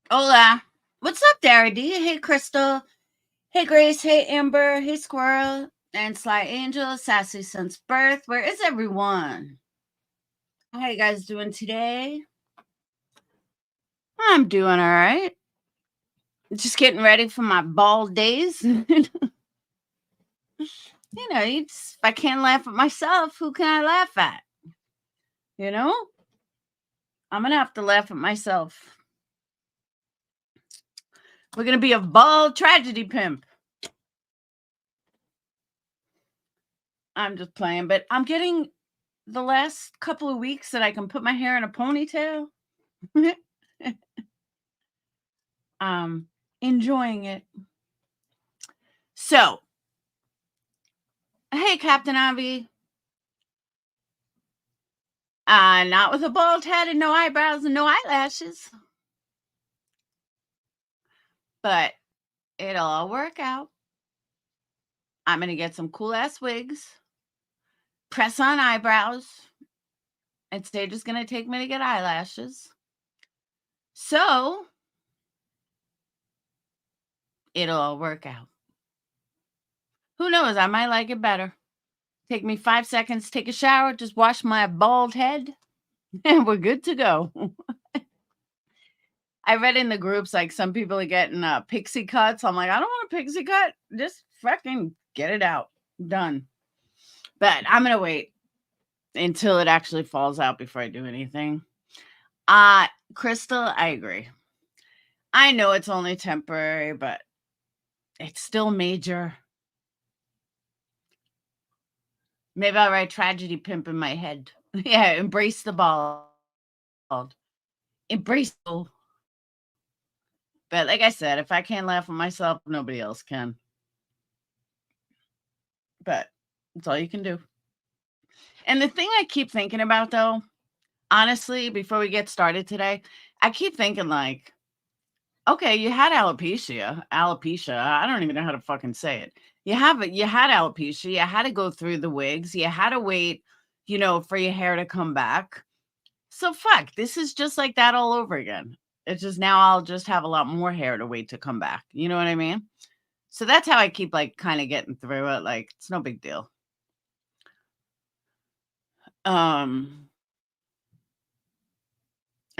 Hola. What's up, Dara D? Hey, Crystal. Hey, Grace. Hey, Amber. Hey, Squirrel. And Sly Angel. Sassy Since Birth. Where is everyone? How you guys doing today? I'm doing all right. Just getting ready for my bald days. If I can't laugh at myself, who can I laugh at? You know? I'm going to have to laugh at myself. We're going to be a bald tragedy pimp. I'm just playing, but I'm getting the last couple of weeks that I can put my hair in a ponytail. Enjoying it. So, hey, Captain Avi. Not with a bald head and no eyebrows and no eyelashes. But it'll all work out. I'm going to get some cool ass wigs, press on eyebrows, and Stage is going to take me to get eyelashes. So, it'll all work out. Who knows? I might like it better. Take me 5 seconds, take a shower, just wash my bald head, and we're good to go. I read in the groups, like, some people are getting pixie cuts. I'm like, I don't want a pixie cut. Just fucking get it out. Done. But I'm going to wait until it actually falls out before I do anything. Crystal, I agree. I know it's only temporary, but it's still major. Maybe I'll write tragedy pimp in my head. Yeah, embrace the bald. Embrace the. But like I said, if I can't laugh at myself, nobody else can. But that's all you can do. And the thing I keep thinking about, though, honestly, before we get started today, I keep thinking, like, okay, you had alopecia. I don't even know how to fucking say it. You had alopecia. You had to go through the wigs. You had to wait, for your hair to come back. So fuck, this is just like that all over again. It's just now I'll just have a lot more hair to wait to come back. You know what I mean? So that's how I keep like kind of getting through it. Like, it's no big deal. And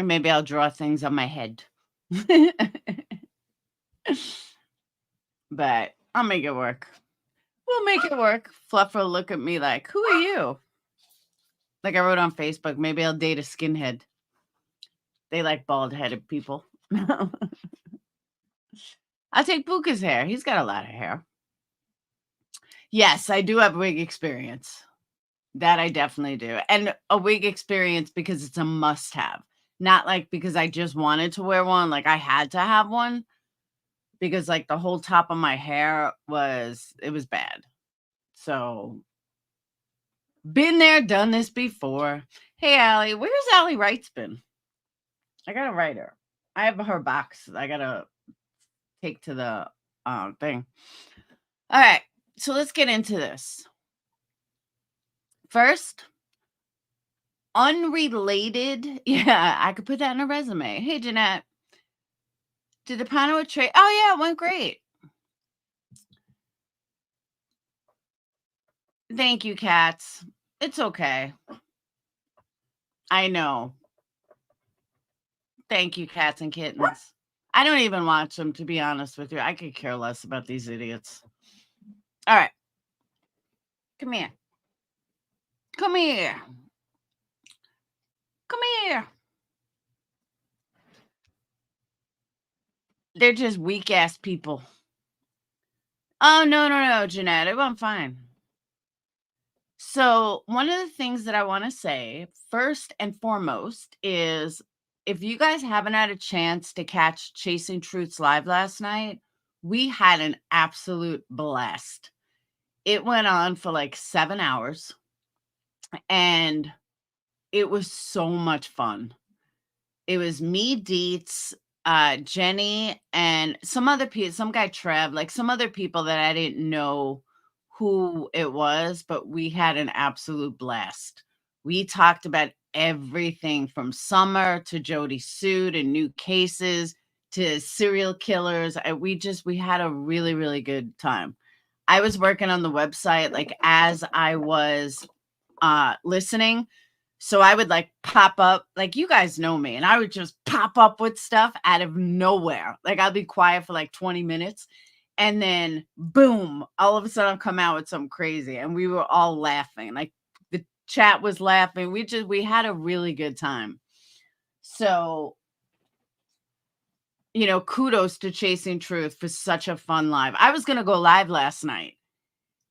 maybe I'll draw things on my head. But I'll make it work. We'll make it work. Fluff will look at me like, who are you? Like I wrote on Facebook, maybe I'll date a skinhead. They like bald-headed people. I'll take Buka's hair. He's got a lot of hair. Yes, I do have wig experience. That I definitely do. And a wig experience because it's a must-have. Not like because I just wanted to wear one. Like I had to have one. Because like the whole top of my hair was bad. So been there, done this before. Hey, Allie, where's Allie Wright's been? I gotta write her. I have her box. I gotta take to the thing. All right, so let's get into this. First, unrelated. Yeah, I could put that in a resume. Hey, Jeanette. Did the panel trade? Oh, yeah, it went great. Thank you, cats. It's okay. I know. Thank you, cats and kittens. I don't even watch them, to be honest with you. I could care less about these idiots. All right. Come here. Come here. Come here. They're just weak-ass people. Oh, no, Jeanette. It went fine. So one of the things that I want to say, first and foremost, is if you guys haven't had a chance to catch Chasing Truths live last night, we had an absolute blast. It went on for like 7 hours, and it was so much fun. It was me, Deets, Jenny, and some other people, some guy, Trev, like some other people that I didn't know who it was, but we had an absolute blast. We talked about everything from Summer to Jodi's suit and new cases to serial killers. We had a really, really good time. I was working on the website like as I was listening. So I would like pop up, like you guys know me, and I would just pop up with stuff out of nowhere. Like I'll be quiet for like 20 minutes and then boom, all of a sudden I'll come out with something crazy. And we were all laughing. Like the chat was laughing. We had a really good time. So, kudos to Chasing Truth for such a fun live. I was going to go live last night.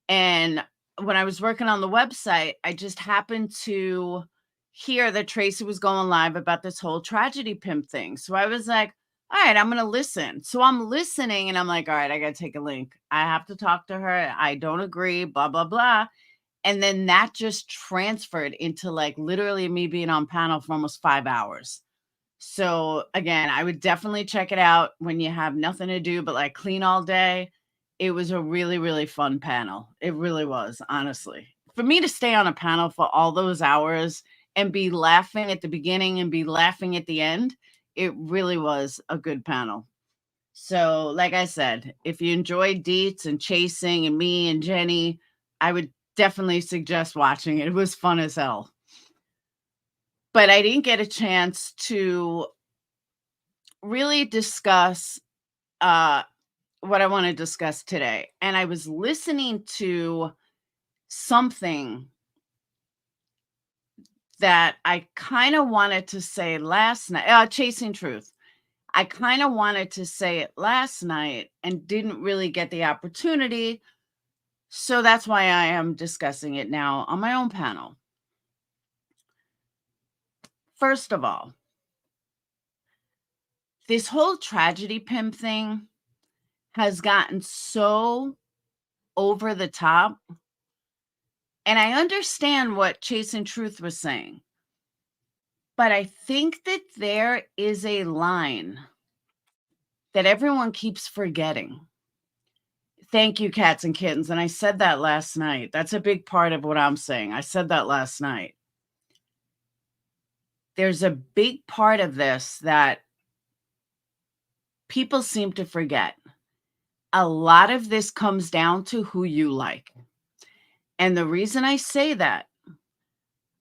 And when I was working on the website, I just happened to hear that Tracy was going live about this whole tragedy pimp thing. So I was like, all right, I'm going to listen. So I'm listening and I'm like, all right, I got to take a link. I have to talk to her. I don't agree, blah, blah, blah. And then that just transferred into like literally me being on panel for almost 5 hours. So again, I would definitely check it out when you have nothing to do but like clean all day. It was a really, really fun panel. It really was, honestly. For me to stay on a panel for all those hours and be laughing at the beginning and be laughing at the end, it really was a good panel. So, like I said, if you enjoy Deets and Chasing and me and Jenny, I would definitely suggest watching it. It was fun as hell. But I didn't get a chance to really discuss what I want to discuss today. And I was listening to something that I kind of wanted to say last night, Chasing Truth. I kind of wanted to say it last night and didn't really get the opportunity. So that's why I am discussing it now on my own panel. First of all, this whole tragedy pimp thing has gotten so over the top. And I understand what Chasing Truth was saying. But I think that there is a line that everyone keeps forgetting. Thank you, cats and kittens. And I said that last night. That's a big part of what I'm saying. I said that last night. There's a big part of this that people seem to forget. A lot of this comes down to who you like. And the reason I say that,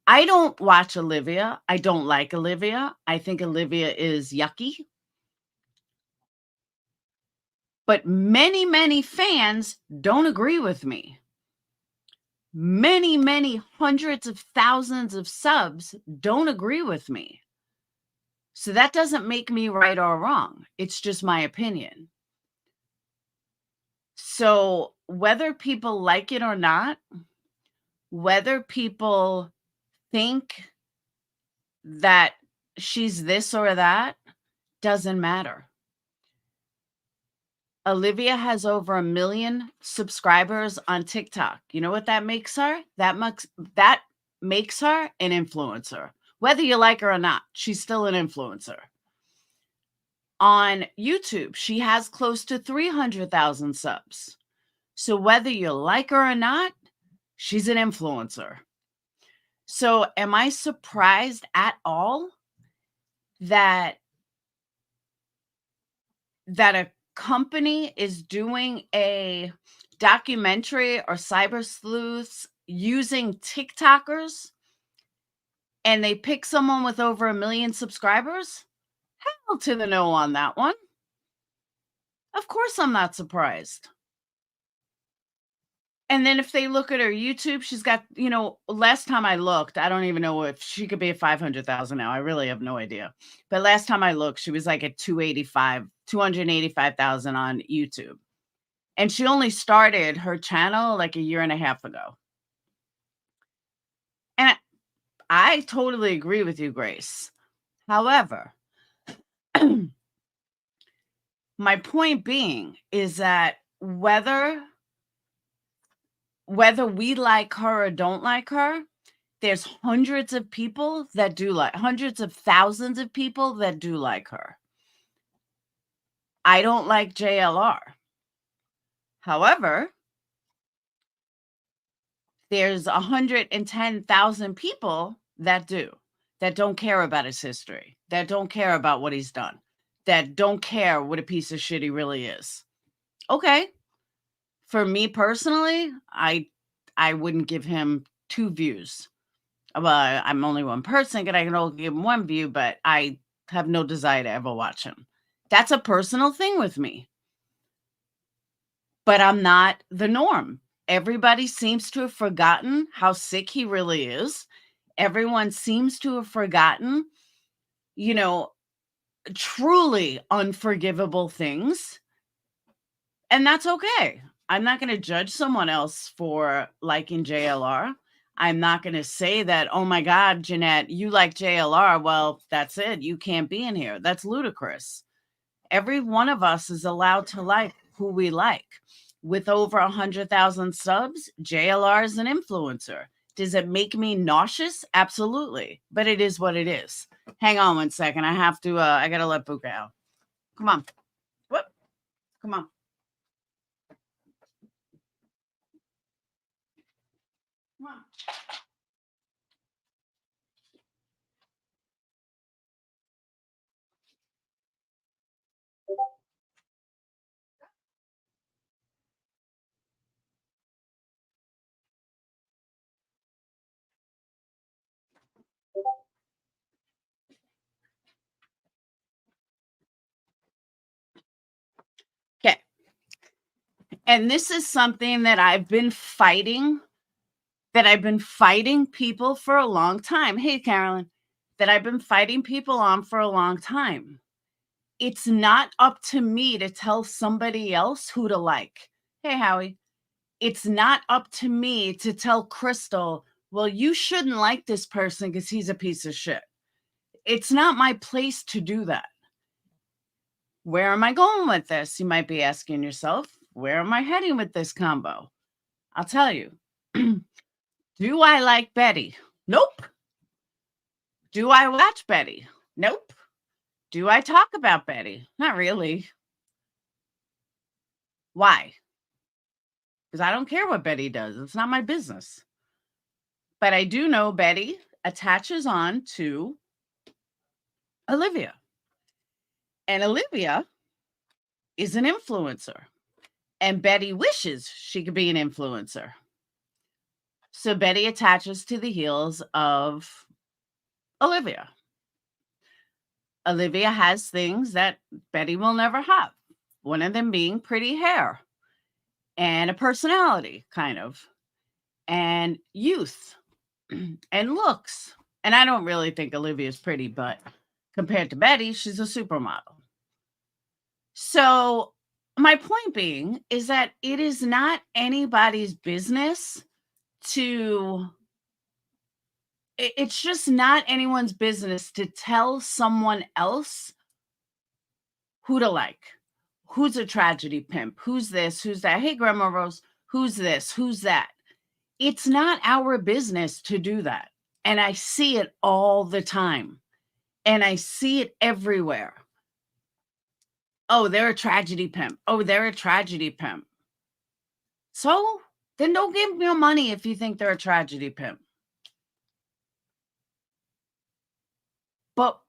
I don't watch Olivia. I don't like Olivia. I think Olivia is yucky. But many, many fans don't agree with me. Many, many hundreds of thousands of subs don't agree with me. So that doesn't make me right or wrong. It's just my opinion. So whether people like it or not, whether people think that she's this or that, doesn't matter. Olivia has over 1 million subscribers on TikTok. You know what that makes her? That makes her an influencer. Whether you like her or not, she's still an influencer. On YouTube, she has close to 300,000 subs. So whether you like her or not, she's an influencer. So am I surprised at all that a company is doing a documentary or cyber sleuths using TikTokers and they pick someone with over 1 million subscribers? Hell to the no on that one. Of course I'm not surprised. And then if they look at her YouTube, she's got, last time I looked, I don't even know if she could be at 500,000 now. I really have no idea. But last time I looked, she was like at 285,000 on YouTube. And she only started her channel like a year and a half ago. And I totally agree with you, Grace. However, my point being is that whether we like her or don't like her, there's hundreds of people that do like, hundreds of thousands of people that do like her. I don't like JLR. However, there's 110,000 people that do, that don't care about his history, that don't care about what he's done. that don't care what a piece of shit he really is. Okay. For me personally, I wouldn't give him 2 views. Well, I'm only one person, and I can only give him 1 view, but I have no desire to ever watch him. That's a personal thing with me. But I'm not the norm. Everybody seems to have forgotten how sick he really is. Everyone seems to have forgotten, you know, truly unforgivable things. And that's okay. I'm not going to judge someone else for liking JLR. I'm not going to say that, oh my God, Jeanette, you like JLR. Well, that's it. You can't be in here. That's ludicrous. Every one of us is allowed to like who we like. With over 100,000 subs, JLR is an influencer. Does it make me nauseous? Absolutely. But it is what it is. Hang on 1 second. I have to, I got to let Buka out. Come on. Whoop. Come on. Come on. Okay. And this is something that I've been fighting people for a long time. Hey, Carolyn, that I've been fighting people on for a long time. It's not up to me to tell somebody else who to like. Hey, Howie, it's not up to me to tell Crystal, well, you shouldn't like this person because he's a piece of shit. It's not my place to do that. Where am I going with this? You might be asking yourself, where am I heading with this combo? I'll tell you. Do I like Betty? Nope. Do I watch Betty? Nope. Do I talk about Betty? Not really. Why? Because I don't care what Betty does. It's not my business. But I do know Betty attaches on to Olivia. And Olivia is an influencer. And Betty wishes she could be an influencer. So Betty attaches to the heels of Olivia. Olivia has things that Betty will never have. One of them being pretty hair and a personality, kind of, and youth and looks. And I don't really think Olivia's pretty, but compared to Betty, she's a supermodel. So my point being is that it is not anybody's business to, it's just not anyone's business to tell someone else who to like. Who's a tragedy pimp? Who's this? Who's that? Hey, Grandma Rose, who's this? Who's that? It's not our business to do that. And I see it all the time. And I see it everywhere. Oh, they're a tragedy pimp. Oh, they're a tragedy pimp. So then don't give them your money if you think they're a tragedy pimp. But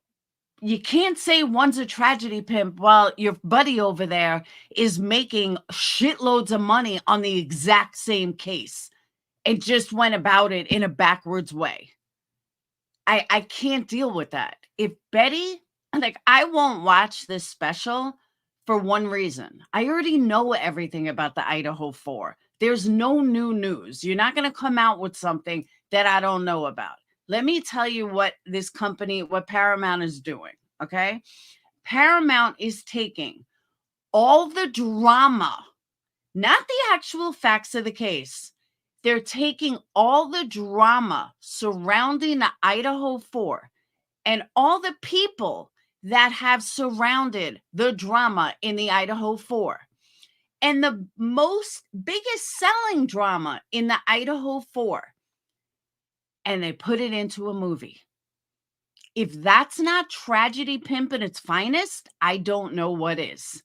you can't say one's a tragedy pimp while your buddy over there is making shitloads of money on the exact same case. It just went about it in a backwards way. I can't deal with that. If Betty, like, I won't watch this special for one reason. I already know everything about the Idaho 4. There's no new news. You're not going to come out with something that I don't know about. Let me tell you what this company, what Paramount is doing, okay? Paramount is taking all the drama, not the actual facts of the case. They're taking all the drama surrounding the Idaho 4 and all the people that have surrounded the drama in the Idaho 4 and the biggest selling drama in the Idaho 4, and they put it into a movie. If that's not tragedy pimp at its finest, I don't know what is.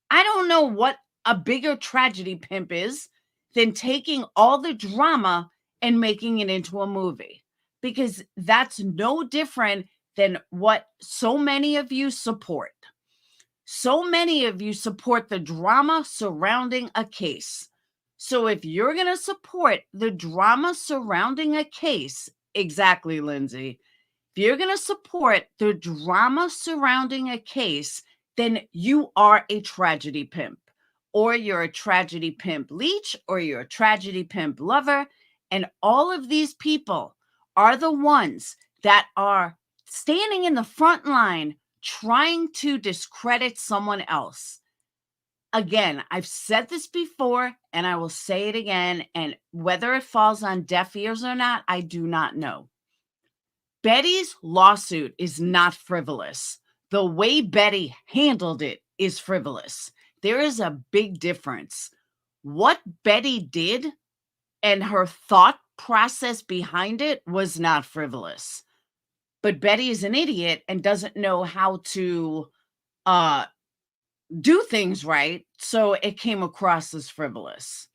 I don't know what a bigger tragedy pimp is than taking all the drama and making it into a movie, because that's no different than what so many of you support. So many of you support the drama surrounding a case. So if you're going to support the drama surrounding a case, exactly, Lindsay, if you're going to support the drama surrounding a case, then you are a tragedy pimp, or you're a tragedy pimp leech, or you're a tragedy pimp lover. And all of these people are the ones that are standing in the front line trying to discredit someone else. Again, I've said this before and I will say it again. And whether it falls on deaf ears or not, I do not know. Betty's lawsuit is not frivolous. The way Betty handled it is frivolous. There is a big difference. What Betty did and her thought process behind it was not frivolous. But Betty is an idiot and doesn't know how to do things right, so it came across as frivolous.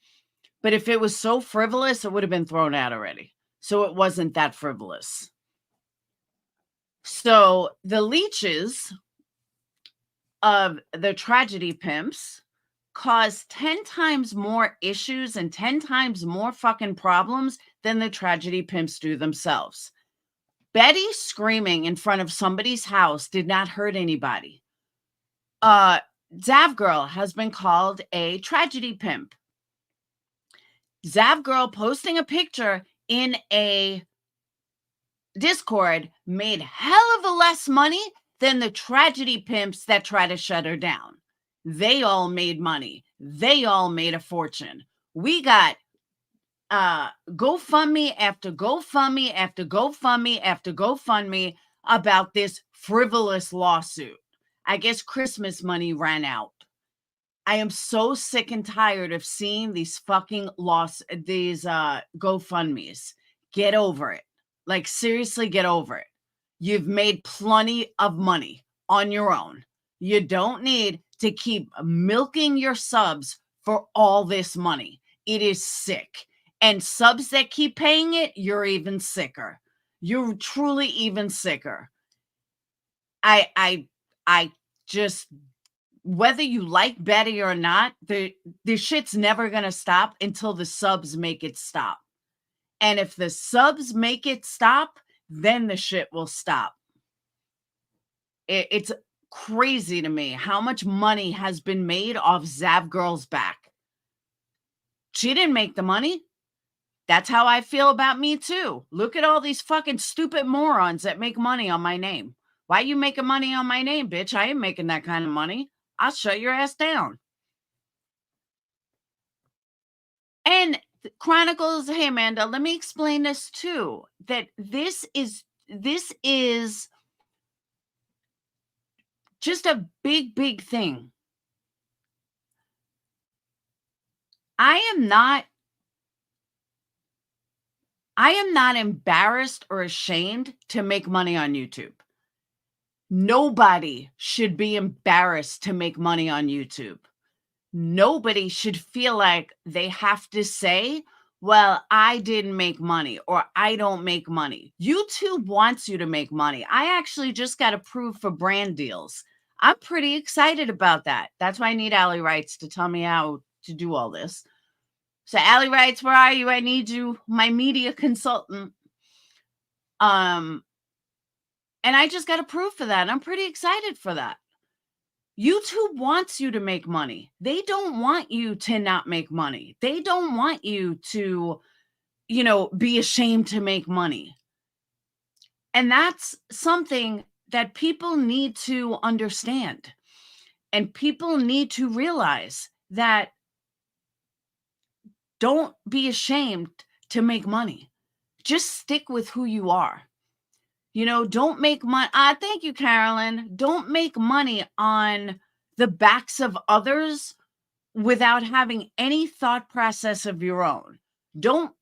But if it was so frivolous, it would have been thrown out already. So it wasn't that frivolous. So the leeches of the tragedy pimps cause 10 times more issues and 10 times more fucking problems than the tragedy pimps do themselves. Betty screaming in front of somebody's house did not hurt anybody. Zav Girl has been called a tragedy pimp. Zav Girl posting a picture in a Discord made hell of a less money than the tragedy pimps that try to shut her down. They all made money. They all made a fortune. We got GoFundMe after GoFundMe after GoFundMe after GoFundMe about this frivolous lawsuit. I guess Christmas money ran out. I am so sick and tired of seeing these fucking GoFundMes. Get over it. Like, seriously, get over it. You've made plenty of money on your own. You don't need to keep milking your subs for all this money. It is sick. And subs that keep paying it, you're even sicker. You're truly even sicker. I just, whether you like Betty or not, the shit's never going to stop until the subs make it stop. And if the subs make it stop, then the shit will stop. It's crazy to me how much money has been made off Zav Girl's back. She didn't make the money. That's how I feel about me too. Look at all these fucking stupid morons that make money on my name. Why you making money on my name, bitch? I ain't making that kind of money. I'll shut your ass down. And Chronicles, hey Amanda, let me explain this too. That this is just a big thing. I am not embarrassed or ashamed to make money on YouTube. Nobody should be embarrassed to make money on YouTube. Nobody should feel like they have to say, well, I didn't make money or I don't make money. YouTube wants you to make money. I actually just got approved for brand deals. I'm pretty excited about that. That's why I need Allie Wrights to tell me how to do all this. So Allie Wrights, where are you? I need you, my media consultant. And I just got approved for that. And I'm pretty excited for that. YouTube wants you to make money. They don't want you to not make money. They don't want you to, be ashamed to make money. And that's something that people need to understand. And people need to realize that don't be ashamed to make money. Just stick with who you are. Don't make money. Thank you, Carolyn. Don't make money on the backs of others without having any thought process of your own. Don't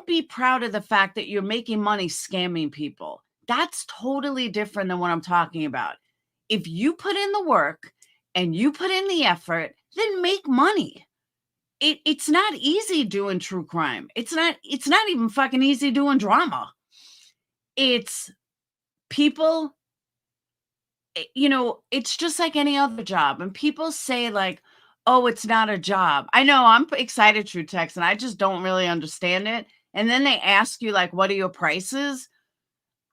be proud of the fact that you're making money scamming people. That's totally different than what I'm talking about. If you put in the work and you put in the effort, then make money. It's not easy doing true crime. It's not even fucking easy doing drama. It's people it's just like any other job. And people say, like, oh, it's not a job. I know I'm excited, True Text, and I just don't really understand it. And then they ask you, like, what are your prices?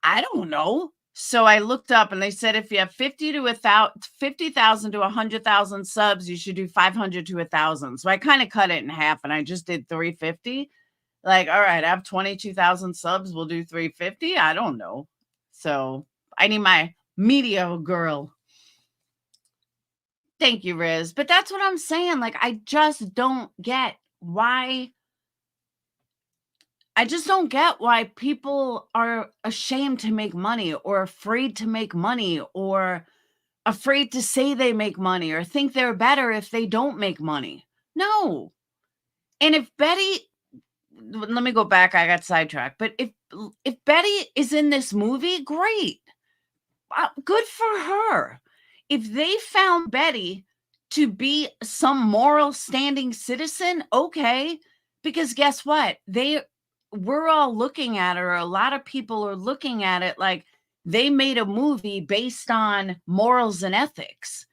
I don't know. So I looked up and they said if you have 50,000 to 100,000 subs, you should do 500 to 1,000. So I kind of cut it in half and I just did 350. Like, all right, I have 22,000 subs. We'll do 350. I don't know. So I need my media girl. Thank you, Riz. But that's what I'm saying. Like, I just don't get why. I just don't get why people are ashamed to make money or afraid to make money or afraid to say they make money or think they're better if they don't make money. No. And if Betty, let me go back, I got sidetracked. But if Betty is in this movie, great. Good for her. If they found Betty to be some moral standing citizen, okay. Because guess what? We're all looking at her. A lot of people are looking at it like they made a movie based on morals and ethics.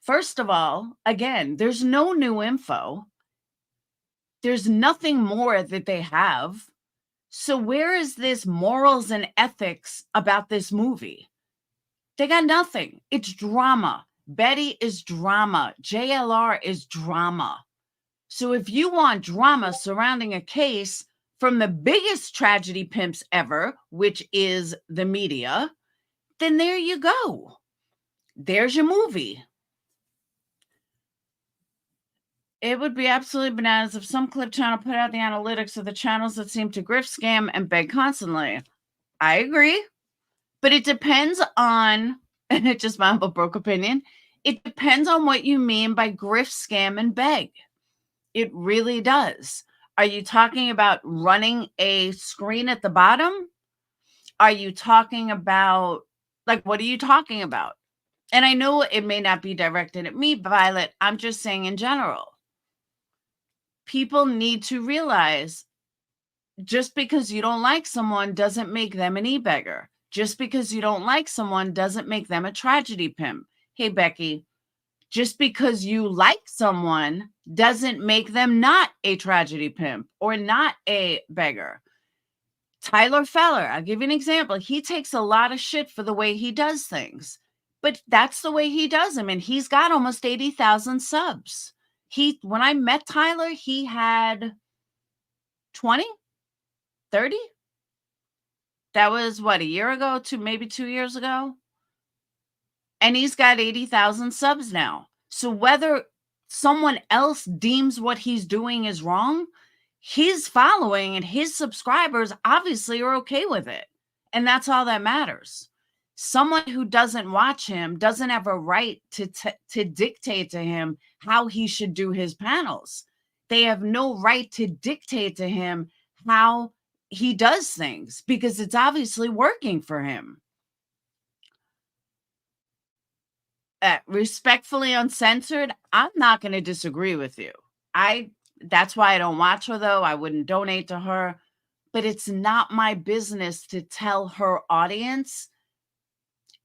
First of all, again, there's no new info. There's nothing more that they have. So where is this morals and ethics about this movie? They got nothing. It's drama. Betty is drama. JLR is drama. So if you want drama surrounding a case from the biggest tragedy pimps ever, which is the media, then there you go. There's your movie. It would be absolutely bananas if some clip channel put out the analytics of the channels that seem to grift, scam, and beg constantly. I agree. But it depends on, and it's just my humble broke opinion, it depends on what you mean by grift, scam, and beg. It really does. Are you talking about running a screen at the bottom? Are you talking about, like, what are you talking about? And I know it may not be directed at me, Violet. I'm just saying in general. People need to realize just because you don't like someone doesn't make them an e-beggar. Just because you don't like someone doesn't make them a tragedy pimp. Hey, Becky, just because you like someone doesn't make them not a tragedy pimp or not a beggar. Tyler Feller, I'll give you an example. He takes a lot of shit for the way he does things, but that's the way he does them. And he's got almost 80,000 subs. When I met Tyler, he had 20, 30. That was what, a year ago, maybe 2 years ago? And he's got 80,000 subs now. So whether someone else deems what he's doing is wrong, his following and his subscribers obviously are okay with it. And that's all that matters. Someone who doesn't watch him doesn't have a right to dictate to him how he should do his panels. They have no right to dictate to him how he does things because it's obviously working for him. Respectfully uncensored, I'm not going to disagree with you. That's why I don't watch her, though. I wouldn't donate to her. But it's not my business to tell her audience.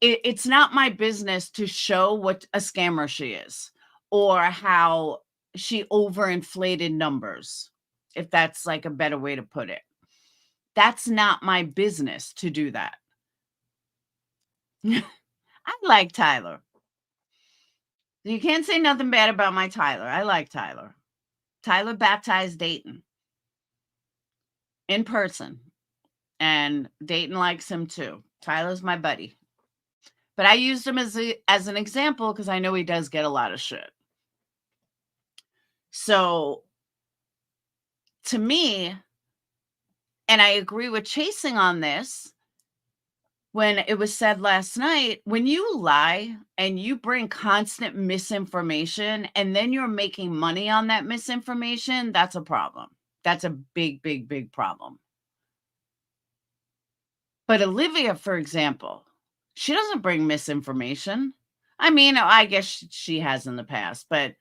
It's not my business to show what a scammer she is or how she overinflated numbers, if that's like a better way to put it. That's not my business to do that. I like Tyler. You can't say nothing bad about my Tyler. I like Tyler. Tyler baptized Dayton in person, and Dayton likes him too. Tyler's my buddy. But I used him as an example because I know he does get a lot of shit. So to me, and I agree with Chasing on this, when it was said last night, when you lie and you bring constant misinformation and then you're making money on that misinformation, that's a problem. That's a big, big, big problem. But Olivia, for example, she doesn't bring misinformation. I mean, I guess she has in the past, but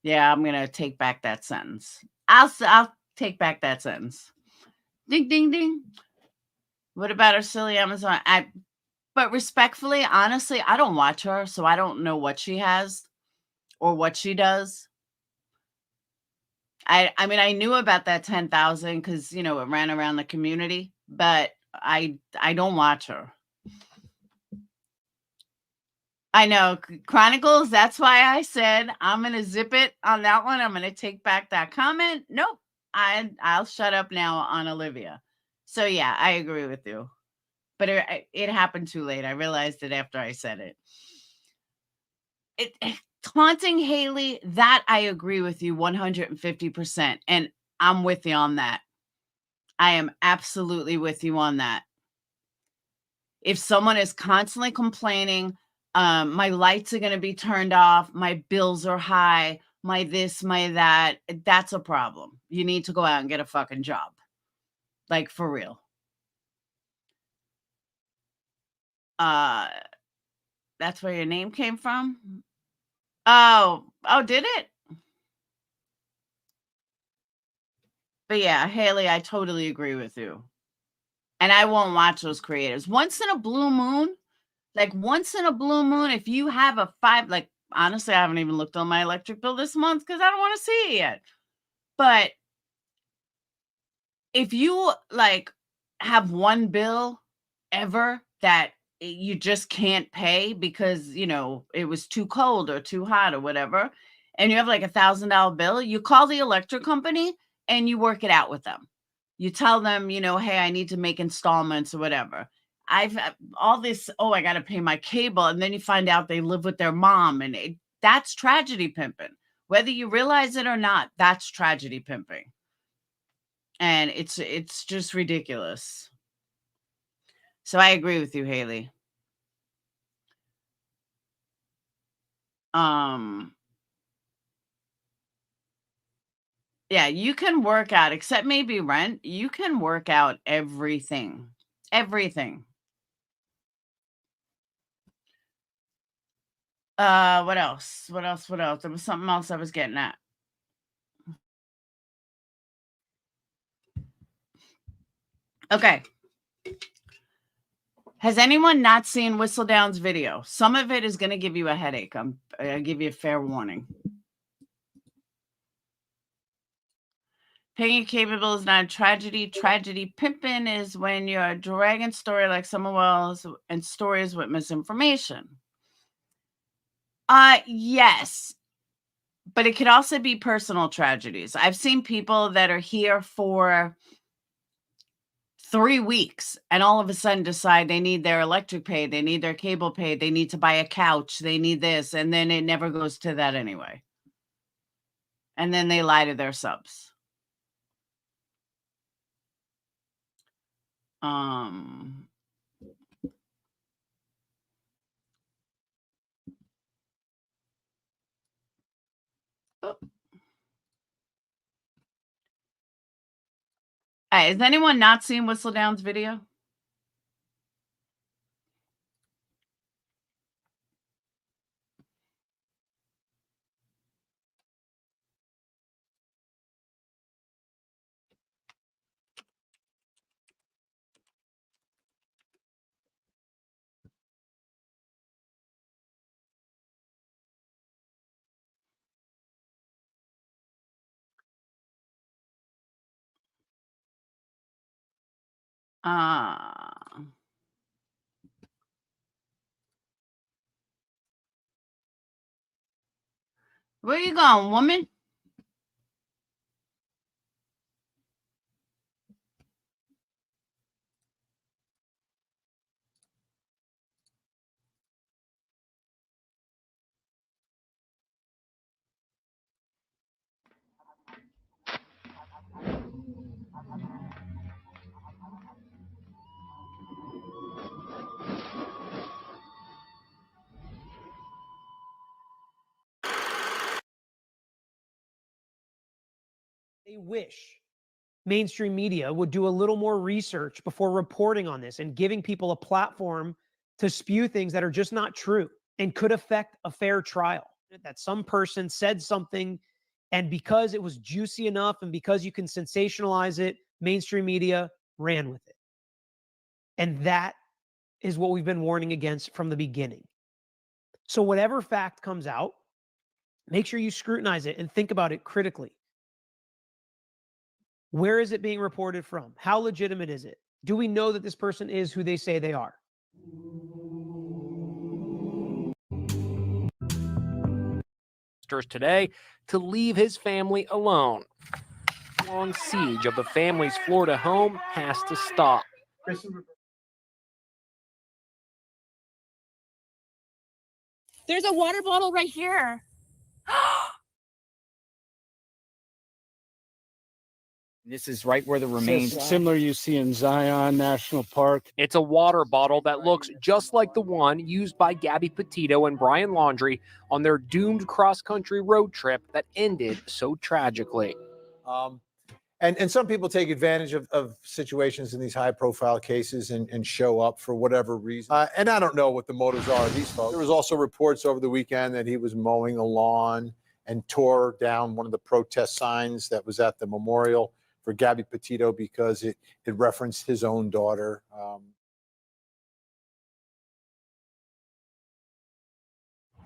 yeah, I'm going to take back that sentence. I'll take back that sentence. Ding, ding, ding. What about our silly Amazon? But respectfully, honestly, I don't watch her, so I don't know what she has or what she does. I mean, I knew about that 10,000 because, you know, it ran around the community, but I don't watch her. I know, Chronicles, that's why I said I'm gonna zip it on that one. I'm gonna take back that comment. Nope. I'll shut up now on Olivia. So yeah, I agree with you. But it happened too late. I realized it after I said it. Taunting Haley, that I agree with you 150%. And I'm with you on that. I am absolutely with you on that. If someone is constantly complaining, my lights are going to be turned off, my bills are high, my this, my that, that's a problem. You need to go out and get a fucking job. Like, for real. That's where your name came from? Oh, did it? But yeah, Haley, I totally agree with you. And I won't watch those creators. Once in a blue moon, if you have a 5, like, honestly, I haven't even looked on my electric bill this month because I don't want to see it yet. But if you, like, have one bill ever that you just can't pay because, you know, it was too cold or too hot or whatever, and you have like $1,000 bill, you call the electric company and you work it out with them. You tell them, you know, hey, I need to make installments or whatever. I've all this, oh, I got to pay my cable. And then you find out they live with their mom, and that's tragedy pimping. Whether you realize it or not, that's tragedy pimping. And it's just ridiculous. So I agree with you, Haley. Yeah, you can work out, except maybe rent. You can work out everything. Everything. What else? What else? What else? There was something else I was getting at. Okay. Has anyone not seen Whistledown's video? Some of it is going to give you a headache. I'll give you a fair warning. Paying a cable is not a tragedy. Tragedy pimping is when you're dragging story like someone else and stories with misinformation. Yes. But it could also be personal tragedies. I've seen people that are here for 3 weeks and all of a sudden decide they need their electric paid, they need their cable paid, they need to buy a couch, they need this, and then it never goes to that anyway. And then they lie to their subs. Oh. Has anyone not seen Whistledown's video? Where you going, woman? They wish mainstream media would do a little more research before reporting on this and giving people a platform to spew things that are just not true and could affect a fair trial. That some person said something, and because it was juicy enough and because you can sensationalize it, mainstream media ran with it. And that is what we've been warning against from the beginning. So whatever fact comes out, make sure you scrutinize it and think about it critically. Where is it being reported from? How legitimate is it? Do we know that this person is who they say they are? Today to leave his family alone. The long siege of the family's Florida home has to stop. There's a water bottle right here. This is right where the remains. Similar you see in Zion National Park. It's a water bottle that looks just like the one used by Gabby Petito and Brian Laundrie on their doomed cross-country road trip that ended so tragically. And some people take advantage of situations in these high-profile cases and show up for whatever reason. And I don't know what the motives are of these folks. There was also reports over the weekend that he was mowing the lawn and tore down one of the protest signs that was at the memorial for Gabby Petito because it referenced his own daughter.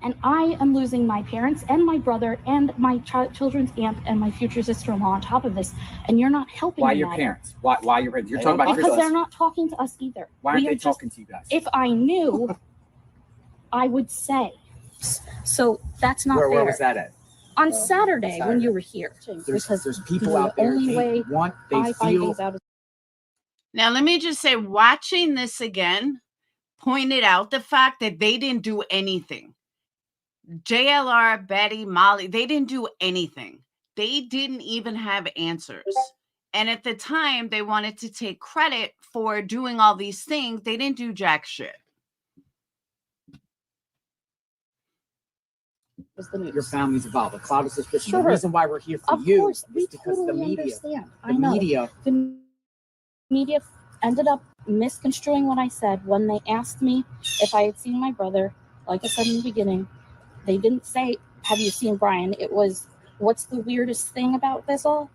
And I am losing my parents and my brother and my children's aunt and my future sister-in-law on top of this. And you're not helping Why me your either. parents? Why your parents? You're talking about Because your they're not talking to us either. Why aren't they talking to you guys? If I knew, I would say. So that's not fair. Where was that at? On Saturday when you were here. There's people out there. They I find feel. things out. Now, let me just say, watching this again pointed out the fact that they didn't do anything. JLR, Betty, Molly, they didn't do anything. They didn't even have answers. And at the time, they wanted to take credit for doing all these things. They didn't do jack shit. Your family's involved. A cloud of suspicion. Sure. The reason why we're here for Of you course, we is because totally the media. understand. I know. The media ended up misconstruing what I said when they asked me if I had seen my brother. Like I said in the beginning, they didn't say, "Have you seen Brian?" It was, "What's the weirdest thing about this all?"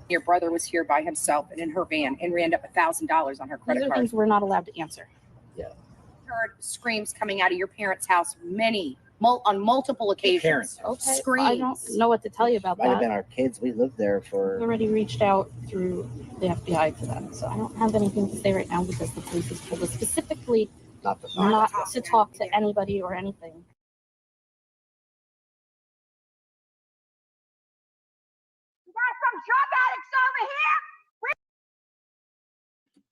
Your brother was here by himself and in her van and ran up $1,000 on her These credit are card. things we're not allowed to answer. Heard screams coming out of your parents' house on multiple occasions. parents. Okay, I Screams. don't know what to tell you about Might have been that. our kids. We lived there I've for. already reached out through the FBI to them, so I don't have anything to say right now because the police has told us specifically Not the not to talk to anybody or anything. You got some drug addicts over here?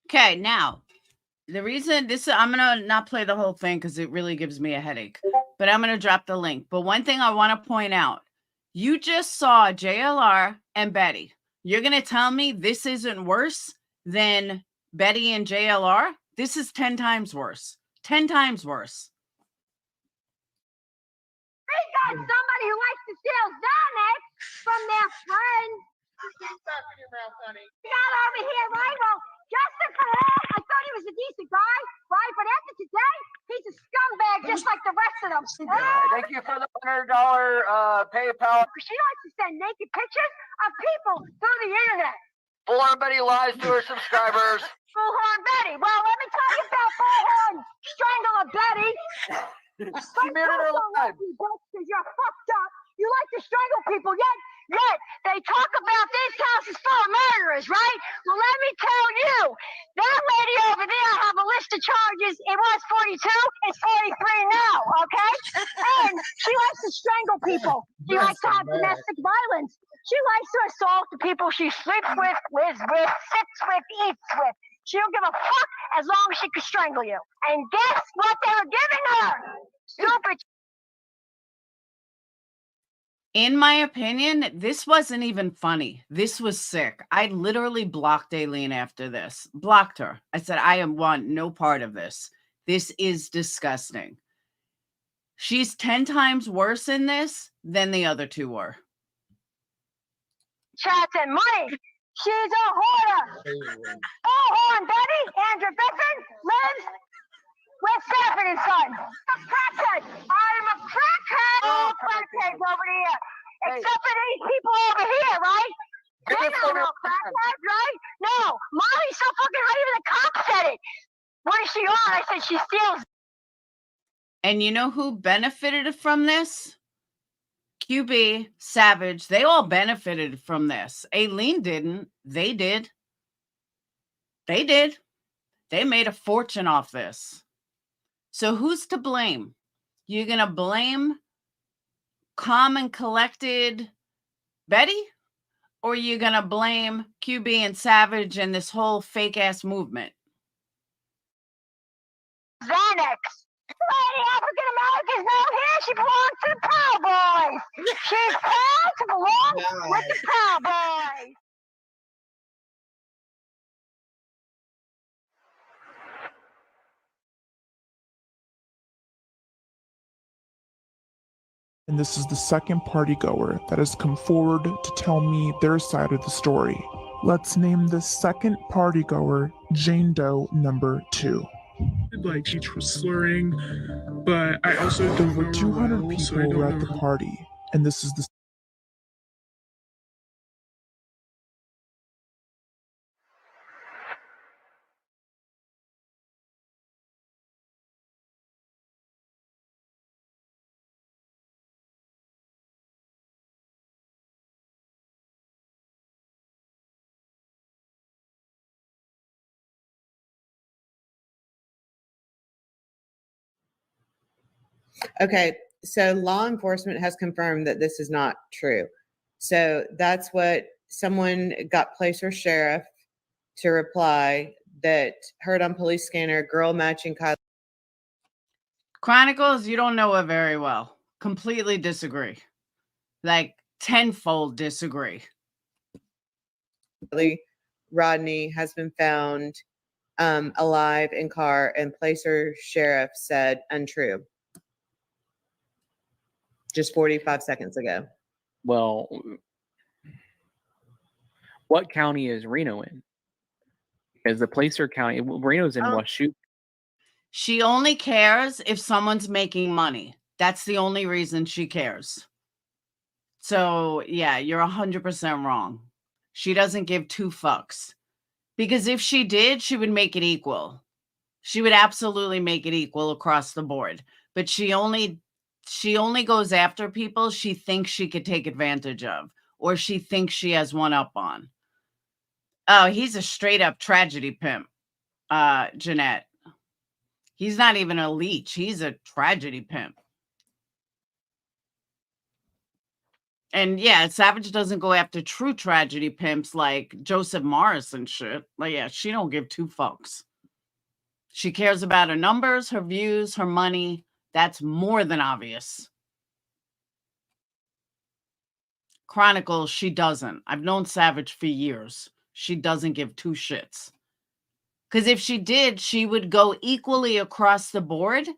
Okay, now, the reason this, I'm going to not play the whole thing because it really gives me a headache, but I'm going to drop the link. But one thing I want to point out, you just saw JLR and Betty. You're going to tell me this isn't worse than Betty and JLR? This is 10 times worse. 10 times worse. We got somebody who likes to steal Xanax from their friends. We got over here, right? Well, Jessica, I thought he was a decent guy, right? But after today, he's a scumbag just like the rest of them. Thank you for the $100 PayPal. She likes to send naked pictures of people through the internet. Bullhorn Betty lies to her subscribers. Bullhorn Betty. Well, let me tell you about Bullhorn Strangler Betty. She muted her live. Because you're fucked up. You like to strangle people, yet they talk about this house is full of murderers, right? Well, let me tell you, that lady over there have a list of charges. It was 42, it's 43 now, okay? And she likes to strangle people. She likes to have domestic violence. She likes to assault the people she sleeps with, lives with, sits with, eats with. She don't give a fuck as long as she can strangle you. And guess what they were giving her? Stupid. In my opinion, this wasn't even funny. This was sick. I literally blocked Aileen after this. Blocked her. I said, I want no part of this. This is disgusting. She's 10 times worse in this than the other two were. Chats and money. She's a hoarder. Bullhorn Betty, Andrew Biffin, lives with Stafford and Son. A crackhead. I'm a crackhead. All crackheads over here. Except for these people over here, right? They don't know crackheads, right? No. Molly's so fucking high, even the cops said it. What is she on? I said she steals. And you know who benefited from this? QB, Savage, they all benefited from this. Aileen didn't. They did. They did. They made a fortune off this. So who's to blame? You're going to blame calm and collected Betty? Or you're going to blame QB and Savage and this whole fake ass movement? Xanax. Lady African American's not here. She belongs to the Proud Boys. She's proud to belong with the Proud Boys. And this is the second partygoer that has come forward to tell me their side of the story. Let's name this second partygoer Jane Doe number 2. Like she was slurring, but I also There were 200 people were at the party, and this is the Okay, so law enforcement has confirmed that this is not true. So that's what someone got Placer Sheriff to reply that heard on police scanner, girl matching Kylie. Chronicles, you don't know her very well. Completely disagree. Like tenfold disagree. Rodney has been found alive in car, and Placer Sheriff said untrue. Just 45 seconds ago. Well, what county is Reno in? Because the Placer County, Reno's in Washoe. She only cares if someone's making money. That's the only reason she cares. So, yeah, you're 100% wrong. She doesn't give two fucks. Because if she did, she would make it equal. She would absolutely make it equal across the board. But she only goes after people she thinks she could take advantage of, or she thinks she has one up on. Oh, he's a straight up tragedy pimp, Jeanette. He's not even a leech. He's a tragedy pimp. And yeah, Savage doesn't go after true tragedy pimps like Joseph Morris and shit. Like, yeah, she don't give two fucks. She cares about her numbers, her views, her money. That's more than obvious. Chronicles, she doesn't. I've known Savage for years. She doesn't give two shits. Because if she did, she would go equally across the board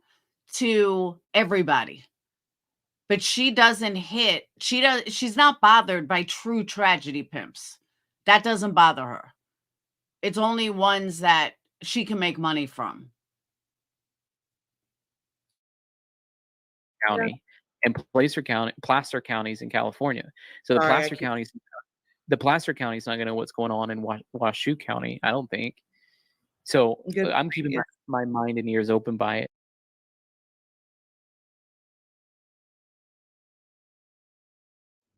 to everybody. But she doesn't hit. She's not bothered by true tragedy pimps. That doesn't bother her. It's only ones that she can make money from. County and Placer counties in California. So the Placer counties, is not going to know what's going on in Washoe County, I don't think. So I'm keeping my mind and ears open by it.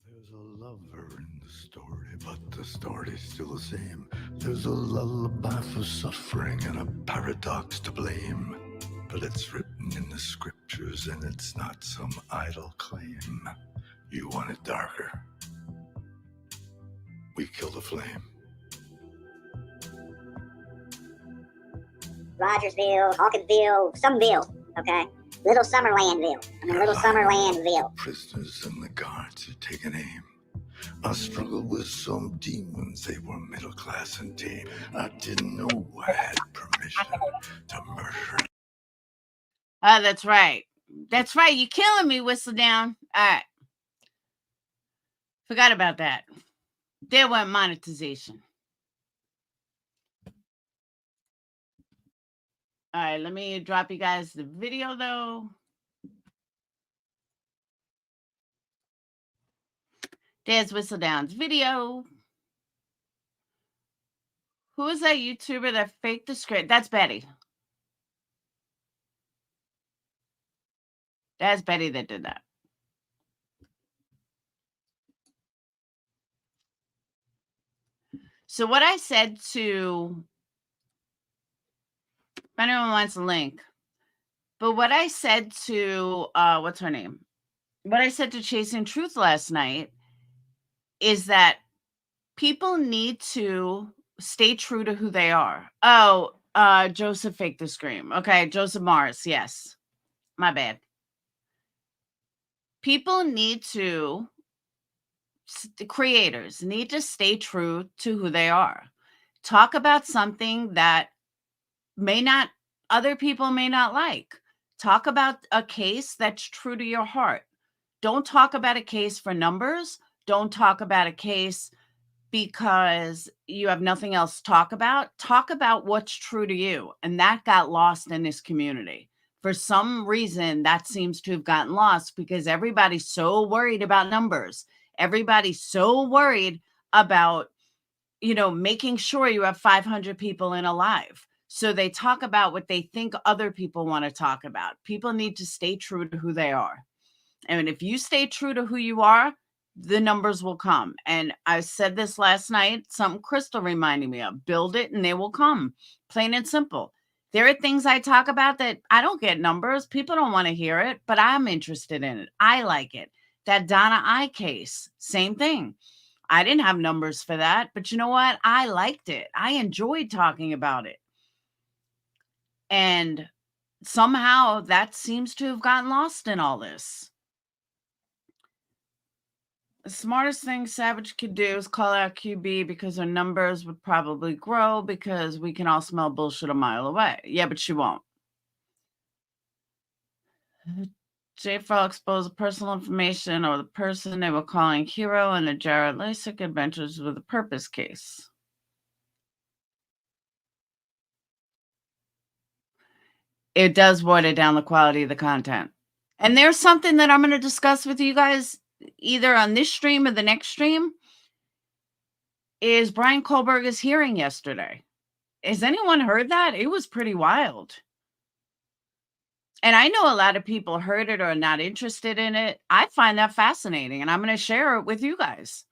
There's a lover in the story, but the story's still the same. There's a lullaby for suffering and a paradox to blame. But it's written in the scriptures and it's not some idle claim. You want it darker? We kill the flame. Rogersville, Hawkinsville, someville, okay? Little Summerlandville. Little Summerlandville. Prisoners and the guards are taking aim. I struggled with some demons, they were middle class and tame. I didn't know I had permission to murder. Oh, that's right. That's right. You're killing me, Whistle Down. All right. Forgot about that. There went monetization. All right, let me drop you guys the video, though. There's Whistle Down's video. Who is that YouTuber that faked the script? That's Betty. That's Betty that did that. So what I said to, if anyone wants a link, but what I said to, what's her name? What I said to Chasing Truth last night is that people need to stay true to who they are. Oh, Joseph faked the scream. Okay, Joseph Morris. Yes, my bad. People need to, the creators need to stay true to who they are. Talk about something that other people may not like. Talk about a case that's true to your heart. Don't talk about a case for numbers. Don't talk about a case because you have nothing else to talk about. Talk about what's true to you. And that got lost in this community. For some reason, that seems to have gotten lost because everybody's so worried about numbers. Everybody's so worried about, making sure you have 500 people in a live. So they talk about what they think other people want to talk about. People need to stay true to who they are. And if you stay true to who you are, the numbers will come. And I said this last night, something Crystal reminded me of. Build it and they will come. Plain and simple. There are things I talk about that I don't get numbers. People don't want to hear it, but I'm interested in it. I like it. That Donna I case, same thing. I didn't have numbers for that, but you know what? I liked it. I enjoyed talking about it. And somehow that seems to have gotten lost in all this. The smartest thing Savage could do is call out QB because her numbers would probably grow because we can all smell bullshit a mile away. Yeah, but she won't. J-Frog exposed personal information or the person they were calling hero in the Jared Lasik Adventures with a Purpose case. It does water down the quality of the content. And there's something that I'm going to discuss with you guys either on this stream or the next stream is Brian Kohlberger's hearing yesterday. Has anyone heard that? It was pretty wild. And I know a lot of people heard it or are not interested in it. I find that fascinating, and I'm going to share it with you guys.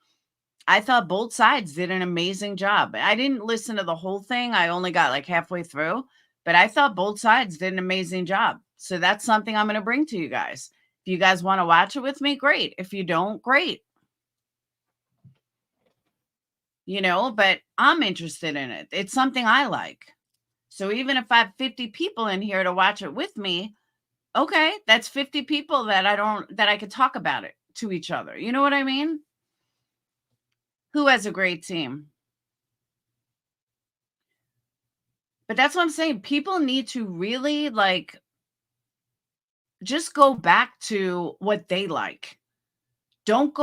I thought both sides did an amazing job. I didn't listen to the whole thing. I only got like halfway through, but I thought both sides did an amazing job. So that's something I'm going to bring to you guys. If you guys want to watch it with me, great. If you don't, great. But I'm interested in it. It's something I like. So even if I have 50 people in here to watch it with me, okay, that's 50 people that I could talk about it to each other. You know what I mean? Who has a great team? But that's what I'm saying. People need to really just go back to what they like. Don't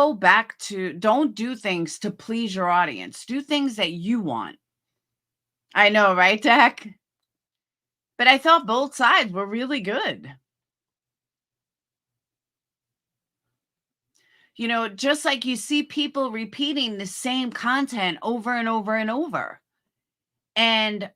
do things to please your audience. Do things that you want. I know, right, Dak? But I thought both sides were really good. Just like you see people repeating the same content over and over and over. And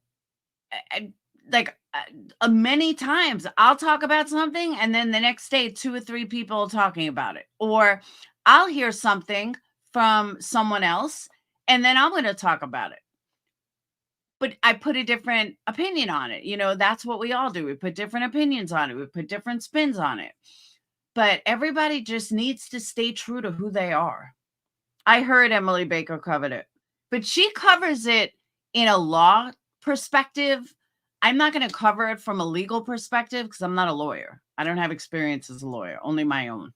many times I'll talk about something and then the next day 2 or 3 people talking about it. Or I'll hear something from someone else and then I'm going to talk about it. But I put a different opinion on it. That's what we all do. We put different opinions on it. We put different spins on it. But everybody just needs to stay true to who they are. I heard Emily Baker covered it, but she covers it in a law perspective. I'm not going to cover it from a legal perspective because I'm not a lawyer. I don't have experience as a lawyer, only my own.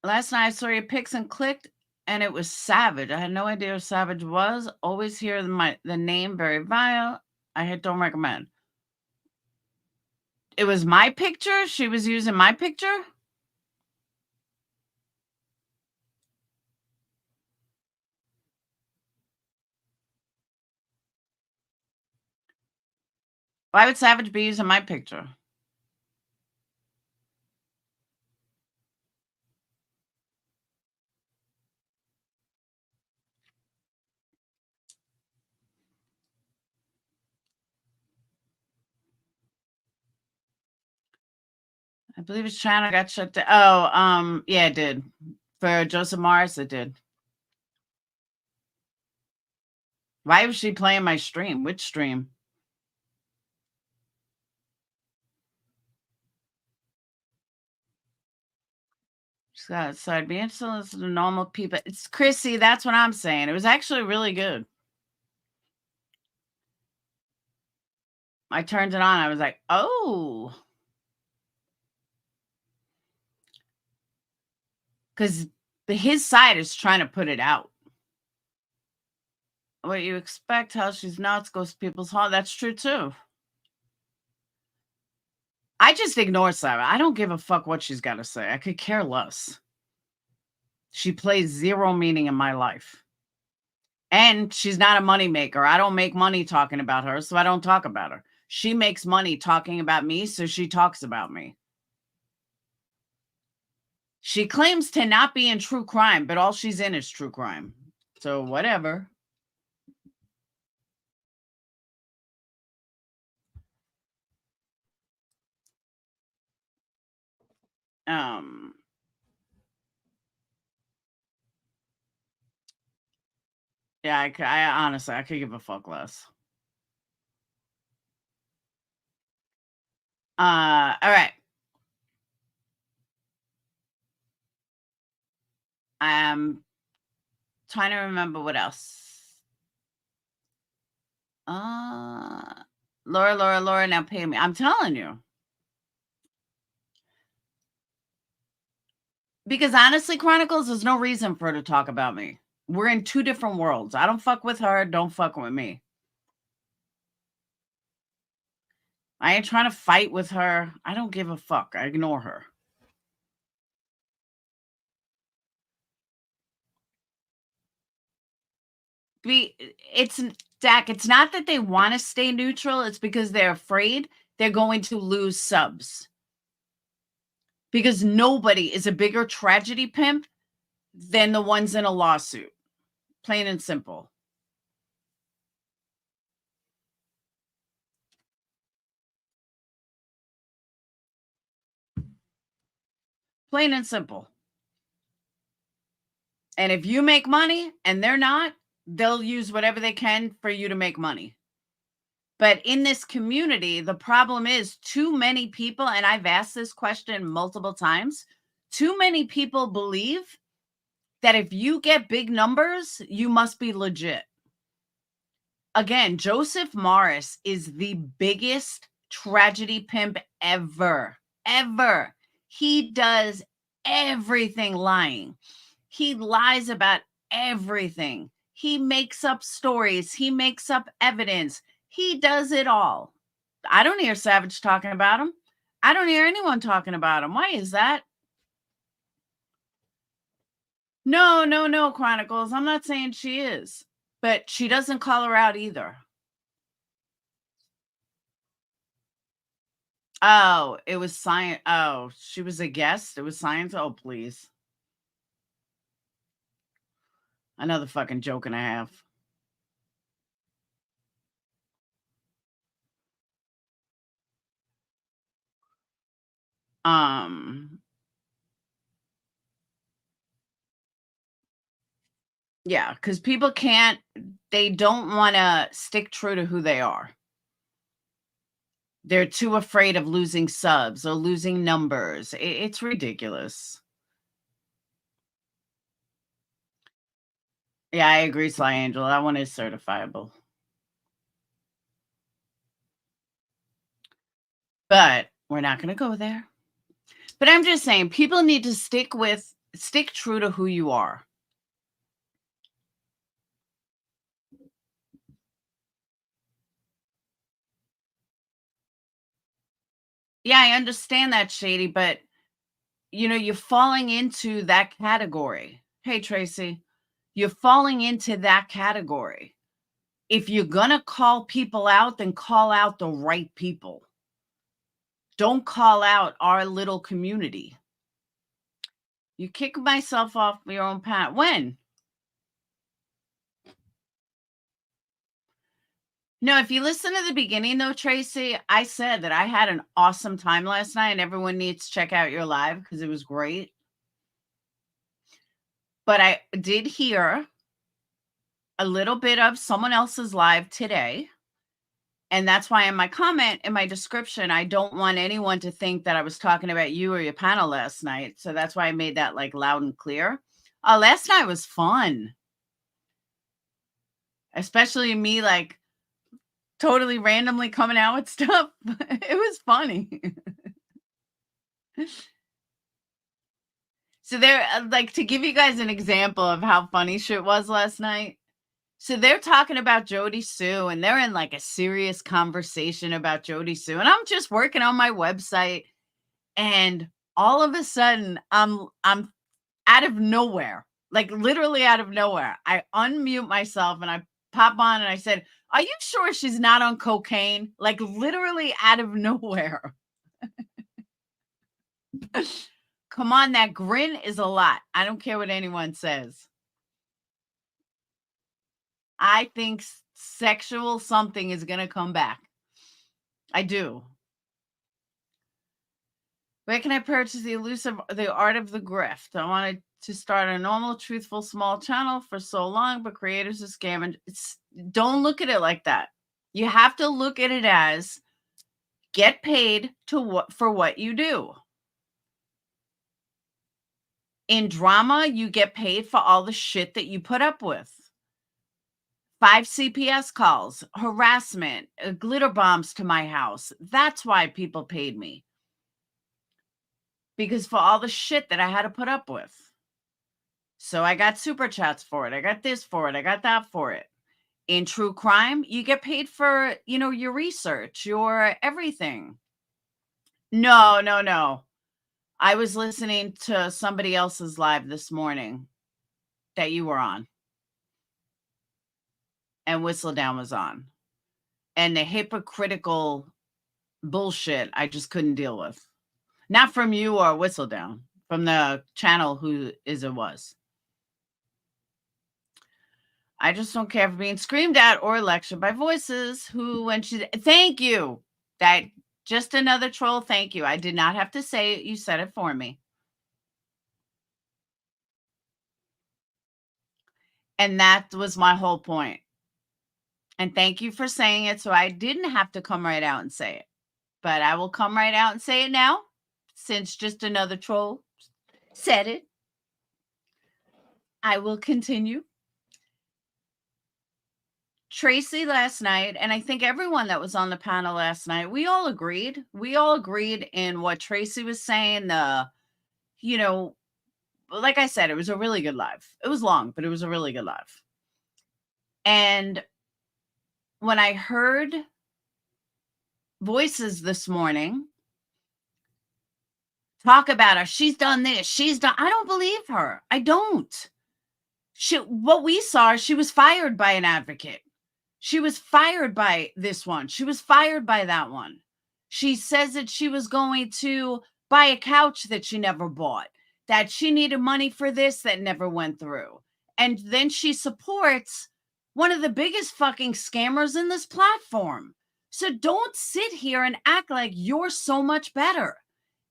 Last night I saw your pics and clicked, and it was Savage. I had no idea who Savage was. Always hear the name, very vile. Don't recommend. It was my picture? She was using my picture? Why would Savage be using my picture? I believe his channel got shut down. Oh, yeah, it did. For Joseph Morris, it did. Why was she playing my stream? Which stream? So I'd be interested in the normal people. It's Chrissy. That's what I'm saying. It was actually really good. I turned it on. I was like, oh. Because his side is trying to put it out. What you expect, how she's nuts, goes to people's home. That's true, too. I just ignore Sarah. I don't give a fuck what she's got to say. I could care less. She plays zero meaning in my life. And she's not a money maker. I don't make money talking about her, so I don't talk about her. She makes money talking about me, so she talks about me. She claims to not be in true crime, but all she's in is true crime. So whatever. Yeah, I honestly, I could give a fuck less. All right. I'm trying to remember what else. Laura, now pay me. I'm telling you. Because honestly, Chronicles, there's no reason for her to talk about me. We're in two different worlds. I don't fuck with her. Don't fuck with me. I ain't trying to fight with her. I don't give a fuck. I ignore her. It's Dak. It's not that they want to stay neutral. It's because they're afraid they're going to lose subs. Because nobody is a bigger tragedy pimp than the ones in a lawsuit. Plain and simple. Plain and simple. And if you make money and they're not, they'll use whatever they can for you to make money. But in this community, the problem is too many people, and I've asked this question multiple times, too many people believe that if you get big numbers, you must be legit. Again, Joseph Morris is the biggest tragedy pimp ever. He does everything lying. He lies about everything. He makes up stories. He makes up evidence. He does it all. I don't hear Savage talking about him. I don't hear anyone talking about him. Why is that? No, Chronicles. I'm not saying she is. But she doesn't call her out either. Oh, it was science. Oh, she was a guest. It was science. Oh, please. Another fucking joke and a half. Yeah, because people they don't want to stick true to who they are. They're too afraid of losing subs or losing numbers. It's ridiculous. Yeah, I agree, Sly Angel. That one is certifiable. But we're not going to go there. But I'm just saying, people need to stick true to who you are. Yeah, I understand that, Shady, but you're falling into that category. Hey, Tracy, you're falling into that category. If you're going to call people out, then call out the right people. Don't call out our little community. You kick myself off your own path. When? No, if you listen to the beginning though, Tracy, I said that I had an awesome time last night and everyone needs to check out your live because it was great. But I did hear a little bit of someone else's live today. And that's why in my comment, in my description, I don't want anyone to think that I was talking about you or your panel last night. So that's why I made that like loud and clear. Last night was fun. Especially me like totally randomly coming out with stuff. It was funny. So there, like, to give you guys an example of how funny shit was last night. So they're talking about Jodi Sue and they're in like a serious conversation about Jodi Sue. And I'm just working on my website. And all of a sudden I'm out of nowhere, like literally out of nowhere. I unmute myself and I pop on and I said, "Are you sure she's not on cocaine?" Like literally out of nowhere. Come on, that grin is a lot. I don't care what anyone says. I think sexual something is going to come back. I do. Where can I purchase the art of the grift? I wanted to start a normal, truthful, small channel for so long, but creators are scamming. Don't look at it like that. You have to look at it as get paid for what you do. In drama, you get paid for all the shit that you put up with. 5 CPS calls, harassment, glitter bombs to my house. That's why people paid me. Because for all the shit that I had to put up with. So I got super chats for it. I got this for it. I got that for it. In true crime, you get paid for, your research, your everything. No. I was listening to somebody else's live this morning that you were on. And Whistledown was on. And the hypocritical bullshit I just couldn't deal with. Not from you or Whistledown, from the channel who it was. I just don't care for being screamed at or lectured by voices who, when she, thank you. That just another troll. Thank you. I did not have to say it. You said it for me. And that was my whole point. And thank you for saying it. So I didn't have to come right out and say it, but I will come right out and say it now since just another troll said it. I will continue. Tracy last night, and I think everyone that was on the panel last night, we all agreed. We all agreed in what Tracy was saying. Like I said, it was a really good live. It was long, but it was a really good live. And when I heard voices this morning talk about her, she's done this, I don't believe her. I don't. What we saw, she was fired by an advocate. She was fired by this one. She was fired by that one. She says that she was going to buy a couch that she never bought, that she needed money for this that never went through. And then she supports one of the biggest fucking scammers in this platform. So don't sit here and act like you're so much better.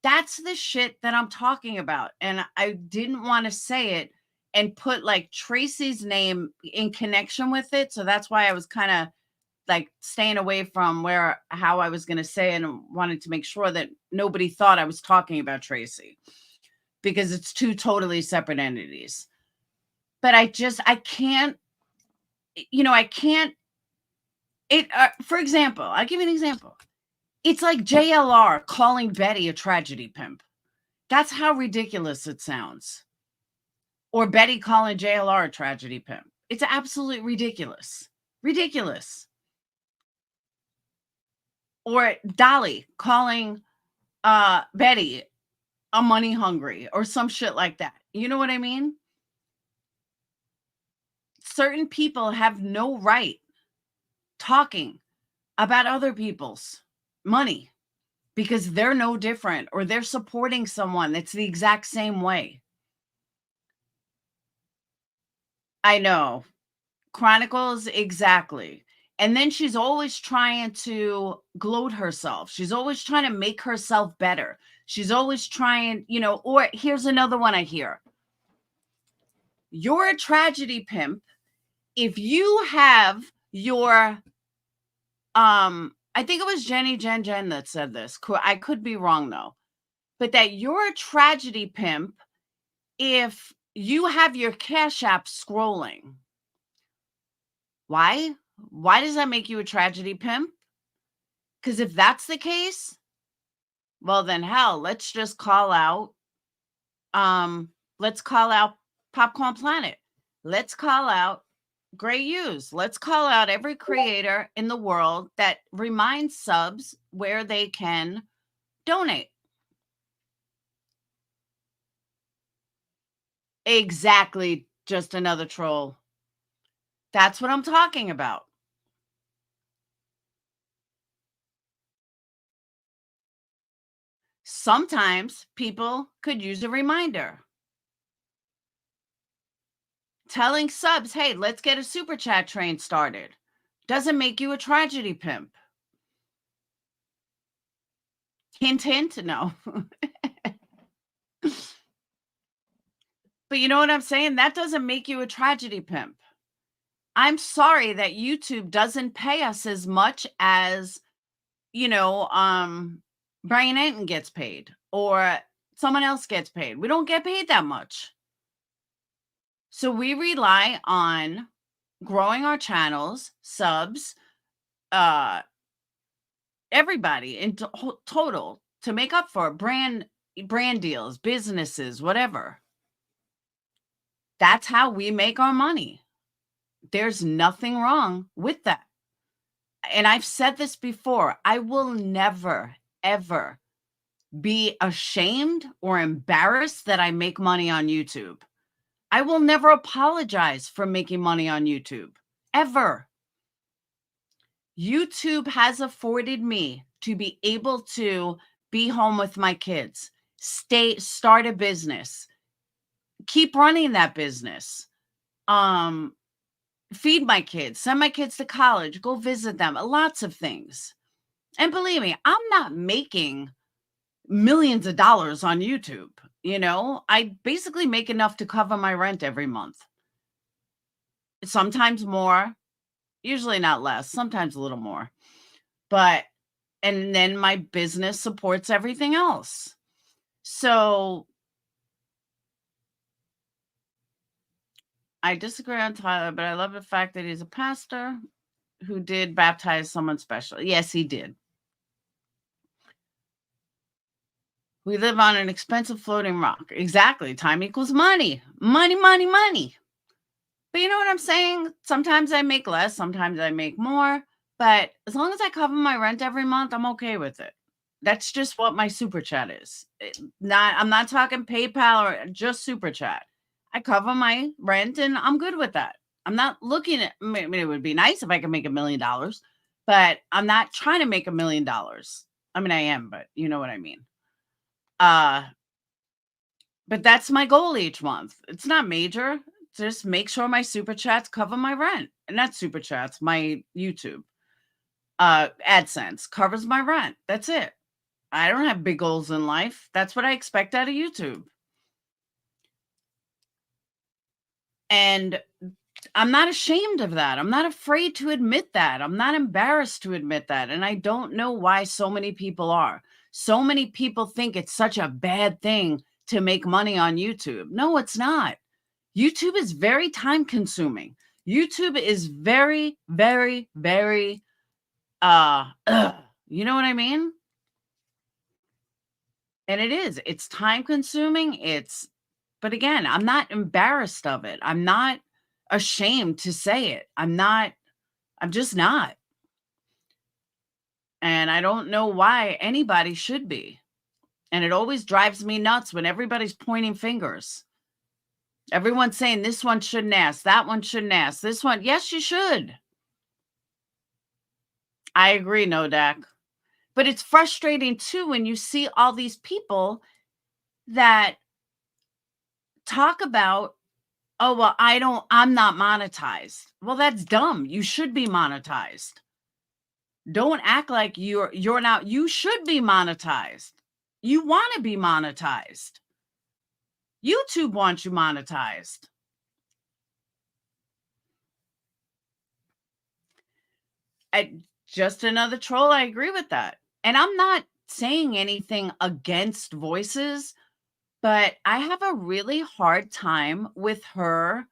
That's the shit that I'm talking about. And I didn't want to say it and put like Tracy's name in connection with it. So that's why I was kind of like staying away from how I was going to say it, and wanted to make sure that nobody thought I was talking about Tracy, because it's two totally separate entities. But I can't, for example, I'll give you an example. It's like JLR calling Betty a tragedy pimp. That's how ridiculous it sounds. Or Betty calling JLR a tragedy pimp. It's absolutely ridiculous. Ridiculous. Or Dolly calling Betty a money hungry or some shit like that. You know what I mean? Certain people have no right talking about other people's money because they're no different, or they're supporting someone that's the exact same way. I know. Chronicles, exactly. And then she's always trying to gloat herself. She's always trying to make herself better. She's always trying, you know, or here's another one I hear. You're a tragedy pimp if you have your, I think it was Jenny Jen that said this. I could be wrong though, but that you're a tragedy pimp if you have your Cash App scrolling. Why? Why does that make you a tragedy pimp? Because if that's the case, well then hell, let's just call out, Popcorn Planet. Let's call out Gray Use. Let's call out every creator in the world that reminds subs where they can donate. Exactly, just another troll. That's what I'm talking about. Sometimes people could use a reminder. Telling subs, hey, let's get a super chat train started, doesn't make you a tragedy pimp. Hint, hint, no. But you know what I'm saying? That doesn't make you a tragedy pimp. I'm sorry that YouTube doesn't pay us as much as, you know, Brian Anton gets paid or someone else gets paid. We don't get paid that much. So we rely on growing our channels, subs, everybody in total to make up for brand deals, businesses, whatever. That's how we make our money. There's nothing wrong with that. And I've said this before, I will never, ever be ashamed or embarrassed that I make money on YouTube. I will never apologize for making money on YouTube, ever. YouTube has afforded me to be able to be home with my kids, start a business, keep running that business, feed my kids, send my kids to college, go visit them, lots of things. And believe me, I'm not making millions of dollars on YouTube. You know, I basically make enough to cover my rent every month. Sometimes more, usually not less, sometimes a little more. But, and then my business supports everything else. So I disagree on Tyler, but I love the fact that he's a pastor who did baptize someone special. Yes, he did. We live on an expensive floating rock. Exactly. Time equals money. Money, money, money. But you know what I'm saying? Sometimes I make less. Sometimes I make more. But as long as I cover my rent every month, I'm okay with it. That's just what my super chat is. I'm not talking PayPal or just super chat. I cover my rent and I'm good with that. I'm not looking at, I mean, it would be nice if I could make $1 million, but I'm not trying to make $1 million. I mean, I am, but you know what I mean. But that's my goal each month. It's not major. Just make sure my super chats cover my rent. And not super chats, my YouTube. AdSense covers my rent. That's it. I don't have big goals in life. That's what I expect out of YouTube. And I'm not ashamed of that. I'm not afraid to admit that. I'm not embarrassed to admit that. And I don't know why so many people are. So many people think it's such a bad thing to make money on YouTube. No, it's not. YouTube is very time consuming. YouTube is very, very, very, you know what I mean? And it is. It's time consuming. But again, I'm not embarrassed of it. I'm not ashamed to say it. I'm just not. And I don't know why anybody should be. And it always drives me nuts when everybody's pointing fingers. Everyone's saying this one shouldn't ask, that one shouldn't ask, this one. Yes, you should. I agree, Nodak. But it's frustrating too when you see all these people that talk about Oh, well, I'm not monetized. Well, that's dumb. You should be monetized. Don't act like you're not. You should be monetized. You want to be monetized. YouTube wants you monetized. Just another troll. I agree with that. And I'm not saying anything against voices, but I have a really hard time with her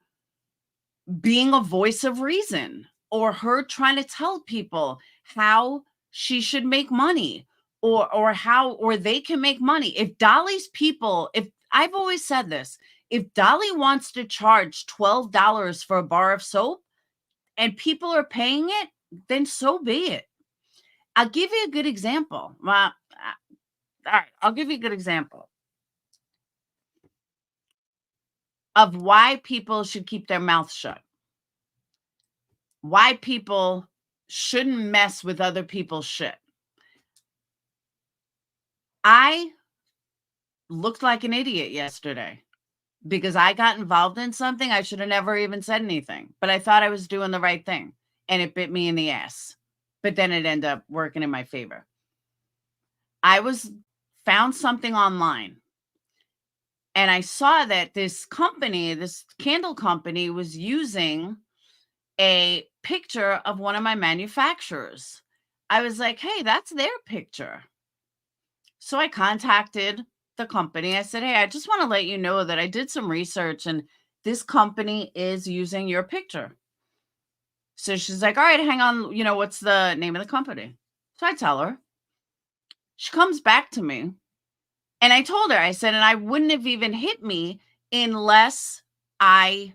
being a voice of reason, or her trying to tell people how she should make money, or how they can make money. If Dolly's people, if I've always said this, if Dolly wants to charge $12 for a bar of soap and people are paying it, then so be it. I'll give you a good example. Well, all right, I'll give you a good example of why people should keep their mouth shut. Why people shouldn't mess with other people's shit. I looked like an idiot yesterday because I got involved in something. I should have never even said anything, but I thought I was doing the right thing, and it bit me in the ass. But then it ended up working in my favor. I found something online, and I saw that this company, this candle company, was using a picture of one of my manufacturers. I was like, hey, that's their picture. So I contacted the company. I said, hey, I just want to let you know that I did some research and this company is using your picture. So she's like, all right, hang on. What's the name of the company? So I tell her. She comes back to me, and I told her, I said, and I wouldn't have even hit me unless I,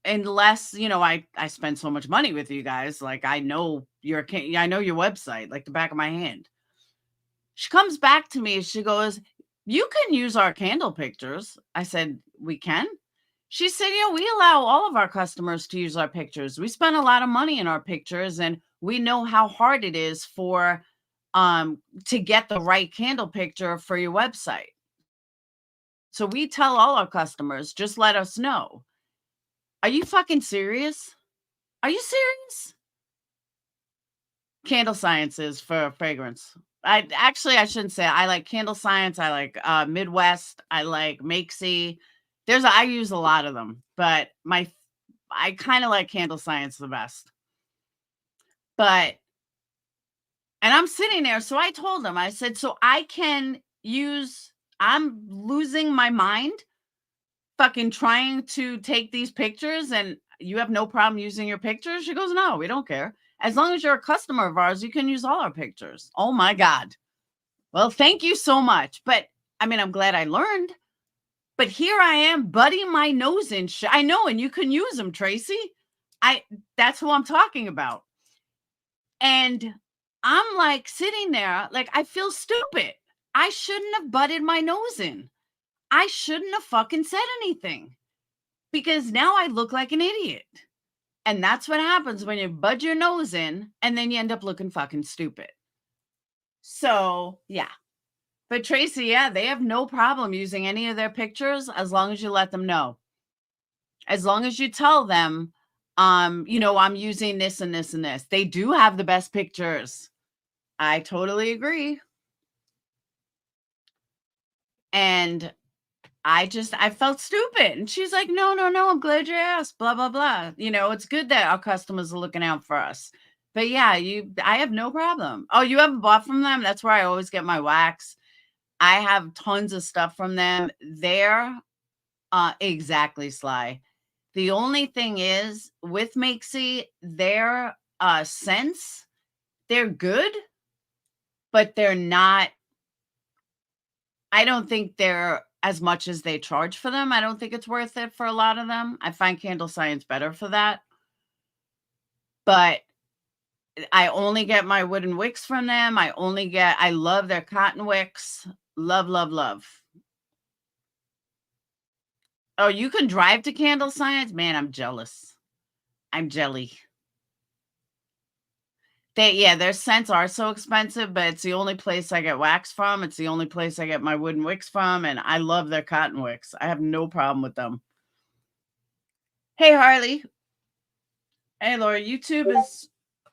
unless, I spend so much money with you guys. Like, I know your website like the back of my hand. She comes back to me. She goes, you can use our candle pictures. I said, we can? She said, we allow all of our customers to use our pictures. We spend a lot of money in our pictures, and we know how hard it is to get the right candle picture for your website. So we tell all our customers, just let us know. Are you fucking serious? Are you serious? Candle Sciences for fragrance. I shouldn't say it. I like Candle Science. I like Midwest. I like Makesy. I use a lot of them, but I kind of like Candle Science the best. And I'm sitting there. So I told them, I said, so I'm losing my mind fucking trying to take these pictures, and you have no problem using your pictures? She goes, no, we don't care. As long as you're a customer of ours, you can use all our pictures. Oh my God. Well, thank you so much. But I'm glad I learned. But here I am butting my nose in shit. I know, and you can use them, Tracy. That's who I'm talking about. And I'm like sitting there, like, I feel stupid. I shouldn't have butted my nose in. I shouldn't have fucking said anything, because now I look like an idiot. And that's what happens when you bud your nose in and then you end up looking fucking stupid. So, yeah. But Tracy, yeah, they have no problem using any of their pictures as long as you let them know. As long as you tell them, I'm using this and this and this. They do have the best pictures. I totally agree. And I felt stupid. And she's like, no, I'm glad you asked, blah, blah, blah. It's good that our customers are looking out for us. But yeah, I have no problem. Oh, you haven't bought from them? That's where I always get my wax. I have tons of stuff from them. They're exactly, Sly. The only thing is with Makesy, their scents, they're good, but they're not. I don't think they're as much as they charge for them. I don't think it's worth it for a lot of them. I find Candle Science better for that. But I only get my wooden wicks from them. I love their cotton wicks. Love, love, love. Oh, you can drive to Candle Science? Man, I'm jealous. I'm jelly. Their scents are so expensive, but it's the only place I get wax from. It's the only place I get my wooden wicks from, and I love their cotton wicks. I have no problem with them. Hey, Harley. Hey, Laura. YouTube is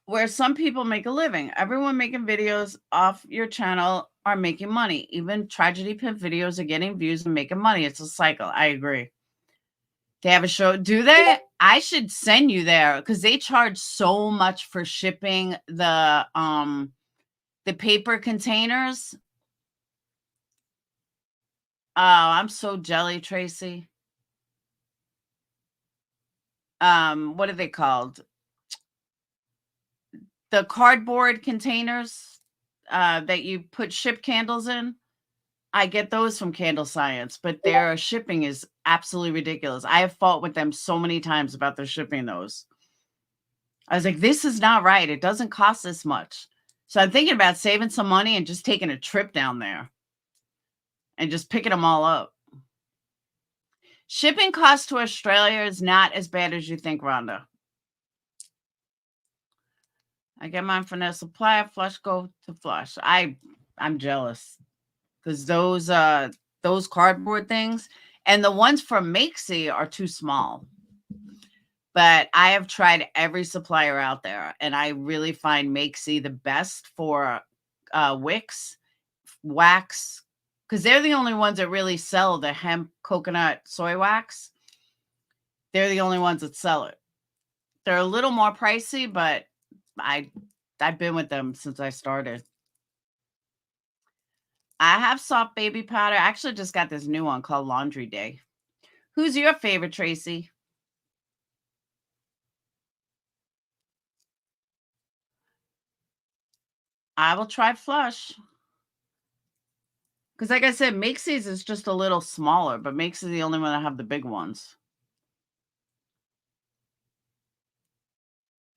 where some people make a living. Everyone making videos off your channel are making money. Even tragedy pimp videos are getting views and making money. It's a cycle. I agree. They have a show. Do they? I should send you there because they charge so much for shipping the paper containers. Oh, I'm so jelly, Tracy. What are they called? The cardboard containers that you put ship candles in. I get those from Candle Science, but their shipping is absolutely ridiculous. I have fought with them so many times about their shipping those. I was like, this is not right. It doesn't cost this much. So I'm thinking about saving some money and just taking a trip down there and just picking them all up. Shipping costs to Australia is not as bad as you think, Rhonda. I get mine from their supplier. Flush go to Flush. I'm jealous because those cardboard things and the ones from Makesy are too small. But I have tried every supplier out there, and I really find Makesy the best for wicks, wax, because they're the only ones that really sell the hemp coconut soy wax. They're the only ones that sell it. They're a little more pricey, but I've been with them since I started. I have soft baby powder. I actually just got this new one called Laundry Day. Who's your favorite, Tracy? I will try Flush. Because like I said, Makesy's is just a little smaller, but Makesy's the only one that have the big ones.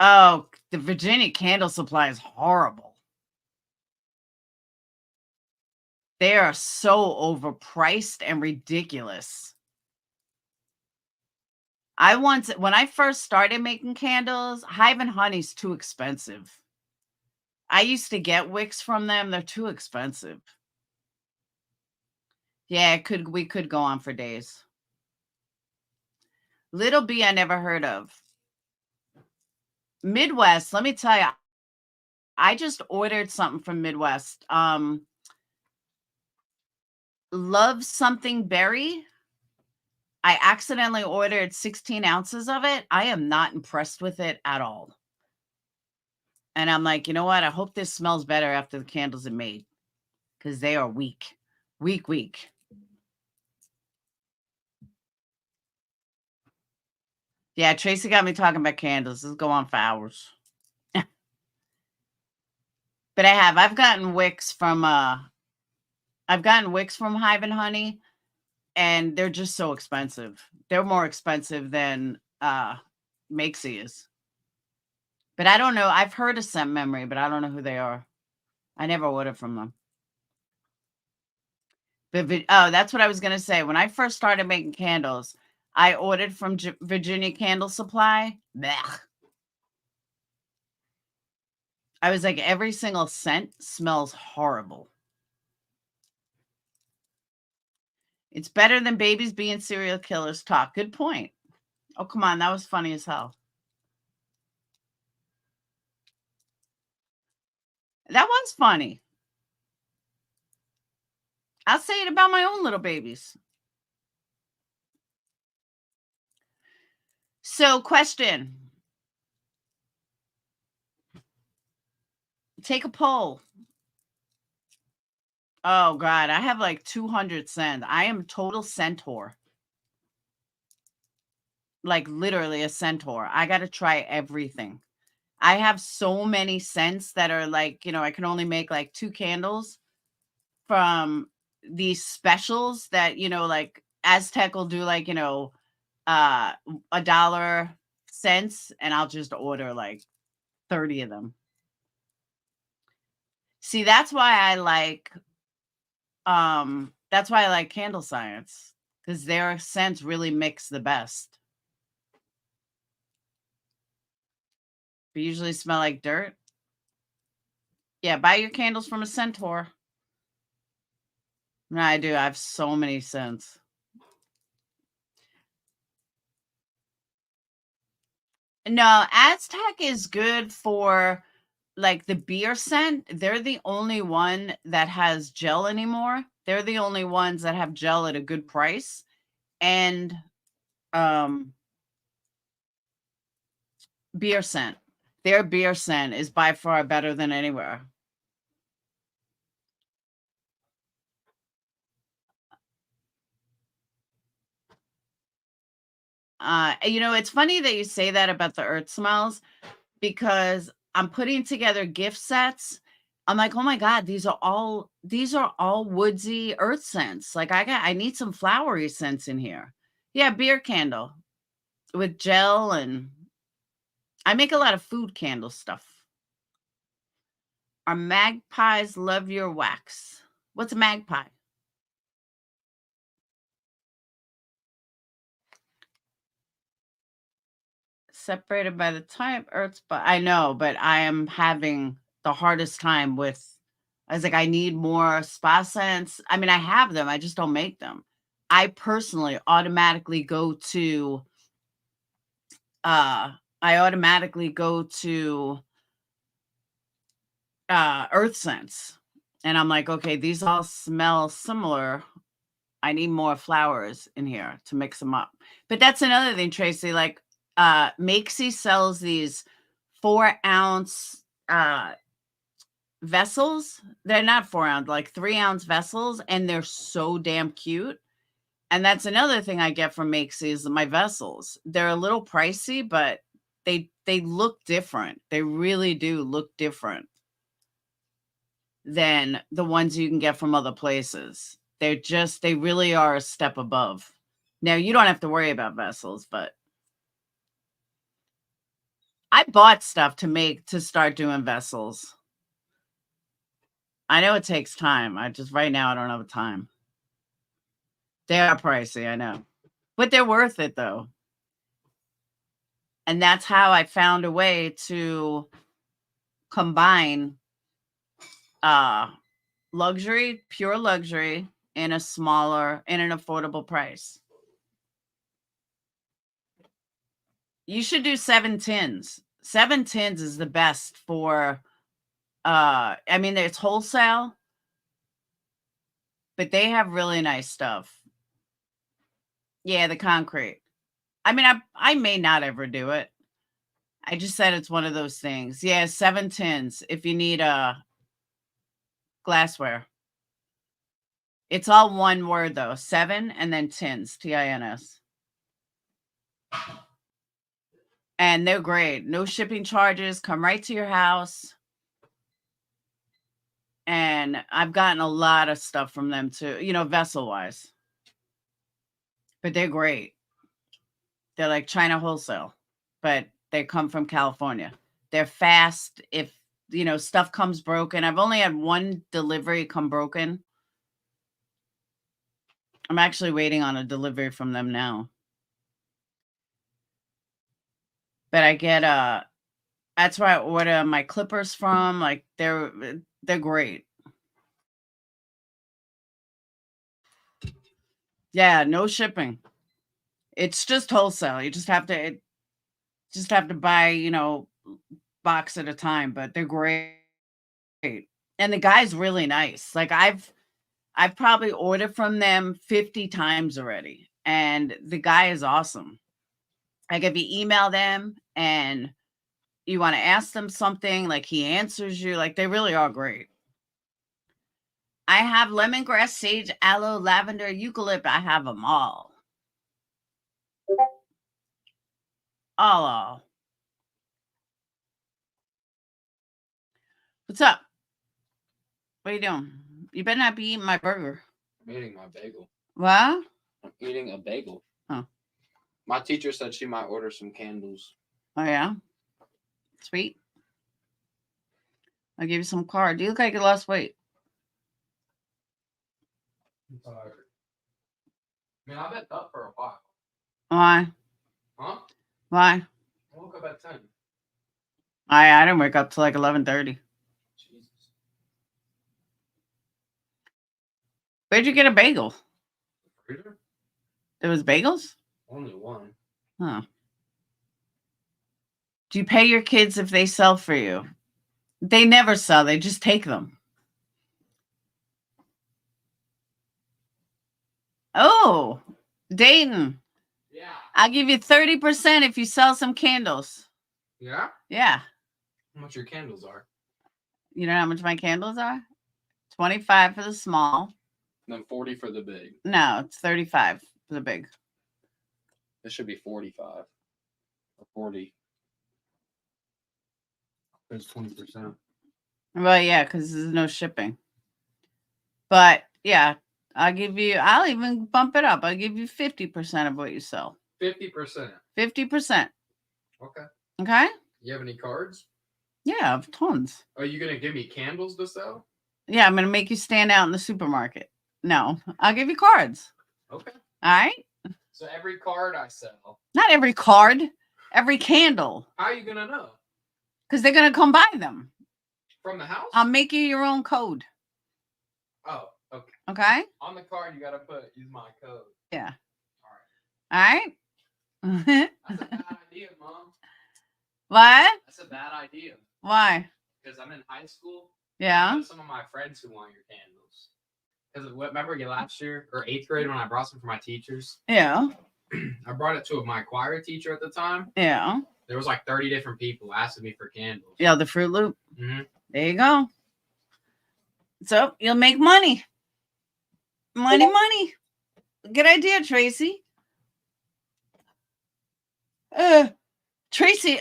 Oh, the Virginia candle supply is horrible. They are so overpriced and ridiculous. When I first started making candles, Hive and Honey's too expensive. I used to get wicks from them. They're too expensive. Yeah, we could go on for days. Little B I never heard of. Midwest, let me tell you, I just ordered something from Midwest. Love Something Berry. I accidentally ordered 16 ounces of it. I am not impressed with it at all. And I'm like, you know what? I hope this smells better after the candles are made because they are weak. Weak. Yeah, Tracy got me talking about candles. This will go on for hours. But I've gotten wicks from Hive and Honey, and they're just so expensive. They're more expensive than Makesy is. But I don't know. I've heard of Scent Memory, but I don't know who they are. I never ordered from them. But that's what I was going to say. When I first started making candles, I ordered from Virginia Candle Supply. Blech. I was like, every single scent smells horrible. It's better than babies being serial killers talk. Good point. Oh, come on. That was funny as hell. That one's funny. I'll say it about my own little babies. So, question. Take a poll. Oh, God. I have like 200 scents. I am total centaur. Like literally a centaur. I got to try everything. I have so many scents that are like, I can only make like 2 candles from these specials that, like Aztec will do like, $1 cents, and I'll just order like 30 of them. See, that's why I like Candle Science, because their scents really mix the best. They usually smell like dirt. Yeah, buy your candles from a centaur. No, I do. I have so many scents. No, Aztec is good for like the beer scent. They're the only one that has gel anymore. They're the only ones that have gel at a good price. And beer scent. Their beer scent is by far better than anywhere. You know, it's funny that you say that about the earth smells, because I'm putting together gift sets. I'm like, oh my God, these are all woodsy earth scents. Like I need some flowery scents in here. Yeah, beer candle with gel, and I make a lot of food candle stuff. Our magpies love your wax. What's a magpie? Separated by the type, earth's, but I know, but I am having the hardest time with. I was like, I need more spa scents. I mean, I have them, I just don't make them. I personally automatically go to earth scents, and I'm like, okay, these all smell similar. I need more flowers in here to mix them up. But that's another thing, Tracy. Like, Makesy sells these 4-ounce vessels. They're not 4-ounce, like 3-ounce vessels, and they're so damn cute. And that's another thing I get from Makesy is my vessels. They're a little pricey, but they look different. They really do look different than the ones you can get from other places. They really are a step above. Now, you don't have to worry about vessels, but I bought stuff to start doing vessels. I know it takes time. Right now, I don't have the time. They are pricey, I know. But they're worth it, though. And that's how I found a way to combine luxury, pure luxury, in an affordable price. You should do 7 tins. 7 tins is the best for, I mean, it's wholesale, but they have really nice stuff. Yeah, the concrete. I mean, I may not ever do it. I just said it's one of those things. Yeah, 7 tins if you need glassware. It's all one word, though. 7 and then tins, T-I-N-S. And they're great. No shipping charges. Come right to your house. And I've gotten a lot of stuff from them too, vessel-wise. But they're great. They're like China wholesale, but they come from California. They're fast. If, stuff comes broken. I've only had one delivery come broken. I'm actually waiting on a delivery from them now. But I get that's where I order my clippers from. Like they're great. Yeah, no shipping. It's just wholesale. You just have to buy, box at a time, but they're great. And the guy's really nice. Like I've probably ordered from them 50 times already, and the guy is awesome. Like if you email them and you want to ask them something, like he answers you. Like they really are great. I have lemongrass, sage, aloe, lavender, eucalypt. I have them all. All. What's up? What are you doing? You better not be eating my burger. I'm eating my bagel. What? I'm eating a bagel. Oh. My teacher said she might order some candles. Oh, yeah? Sweet. I'll give you some card. You look like you lost weight. I'm tired. I mean, I've been up for a while. Why? Huh? Why? I woke up at 10. I didn't wake up till like 11:30. Jesus. Where'd you get a bagel? Freezer? There was bagels? Only one. Huh. Do you pay your kids if they sell for you? They never sell. They just take them. Oh, Dayton. Yeah. I'll give you 30% if you sell some candles. Yeah? Yeah. How much your candles are? You know how much my candles are? 25 for the small. And then 40 for the big. No, it's 35 for the big. This should be 45. Or 40. That's 20%. Well, yeah, because there's no shipping. But yeah, I'll even bump it up. I'll give you 50% of what you sell. 50%. 50%. Okay. Okay? You have any cards? Yeah, I have tons. Are you going to give me candles to sell? Yeah, I'm going to make you stand out in the supermarket. No, I'll give you cards. Okay. All right? So every card I sell. Not every card, every candle. How are you going to know? Because they're going to come buy them. From the house? I'll make you your own code. Oh, okay. Okay? On the card, you got to use my code. Yeah. All right? That's a bad idea, Mom. What? That's a bad idea. Why? Because I'm in high school. Yeah. I have some of my friends who want your candles. Because remember last year or 8th grade when I brought some for my teachers? Yeah. I brought it to my choir teacher at the time. Yeah. There was like 30 different people asking me for candles. Yeah, the Fruit Loop. Mm-hmm. There you go. So you'll make money. Money. Good idea, Tracy. Tracy,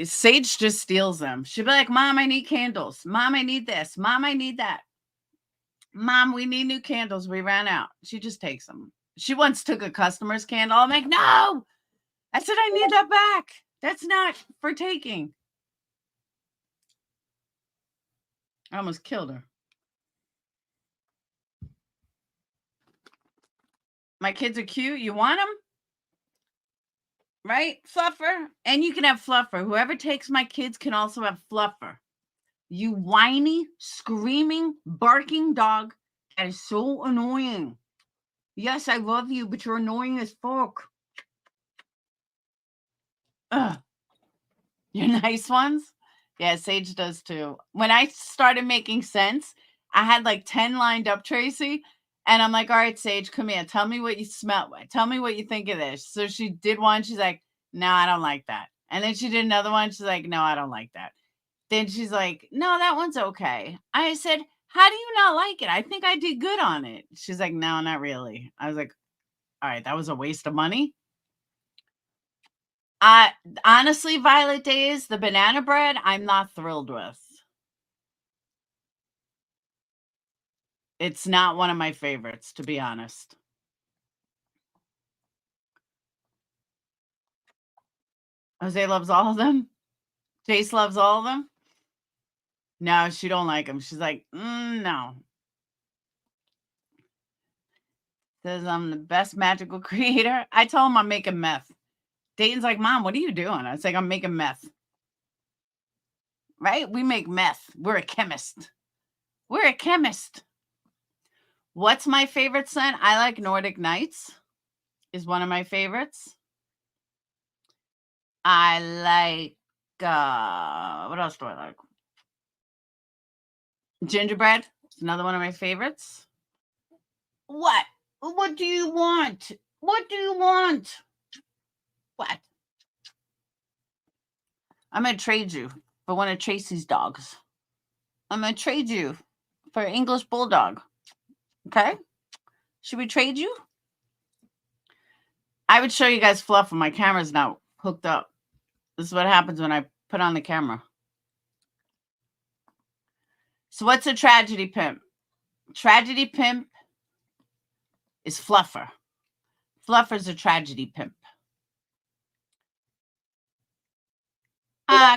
Sage just steals them. She'll be like, Mom, I need candles. Mom, I need this. Mom, I need that. Mom, we need new candles. We ran out. She just takes them. She once took a customer's candle. I'm like, no. I said, I need that back. That's not for taking. I almost killed her. My kids are cute. You want them? Right? Fluffer. And you can have Fluffer. Whoever takes my kids can also have Fluffer. You whiny, screaming, barking dog. That is so annoying. Yes, I love you, but you're annoying as fuck. Ugh. Your nice ones? Yeah, Sage does too. When I started making sense, I had like 10 lined up, Tracy. And I'm like, all right, Sage, come here. Tell me what you smell. Tell me what you think of this. So she did one. She's like, no, I don't like that. And then she did another one. She's like, no, I don't like that. Then she's like, no, that one's okay. I said, how do you not like it? I think I did good on it. She's like, no, not really. I was like, all right, that was a waste of money. Honestly, Violet Days, the banana bread, I'm not thrilled with. It's not one of my favorites, to be honest. Jose loves all of them. Jace loves all of them. No, she don't like them. She's like, no. Says I'm the best magical creator. I told him I'm making meth. Dayton's like, Mom, what are you doing? I was like, I'm making meth. Right? We make meth. We're a chemist. We're a chemist. What's my favorite scent? I like Nordic Nights. Is one of my favorites. I like, what else do I like? Gingerbread. It's another one of my favorites. What? What do you want? What do you want? What? I'm going to trade you for one of Tracy's dogs. I'm going to trade you for an English Bulldog. Okay? Should we trade you? I would show you guys fluff when my camera's not hooked up. This is what happens when I put on the camera. So what's a tragedy pimp? Tragedy pimp is Fluffer. Fluffer's a tragedy pimp.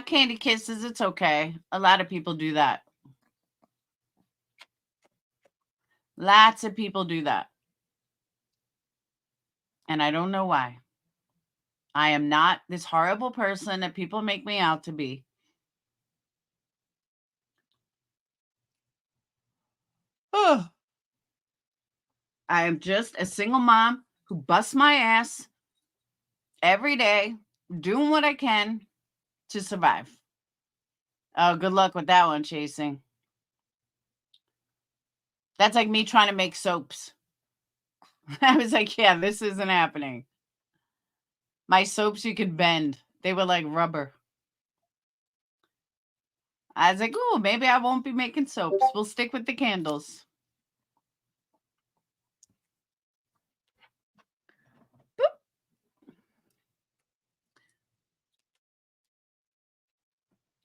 Candy kisses, it's okay. A lot of people do that. Lots of people do that. And I don't know why. I am not this horrible person that people make me out to be. Oh. I am just a single mom who busts my ass every day, doing what I can to survive. Oh, good luck with that one, chasing. That's like me trying to make soaps. I was like, yeah, this isn't happening. My soaps you could bend. They were like rubber. I was like, oh, maybe I won't be making soaps. We'll stick with the candles. Boop.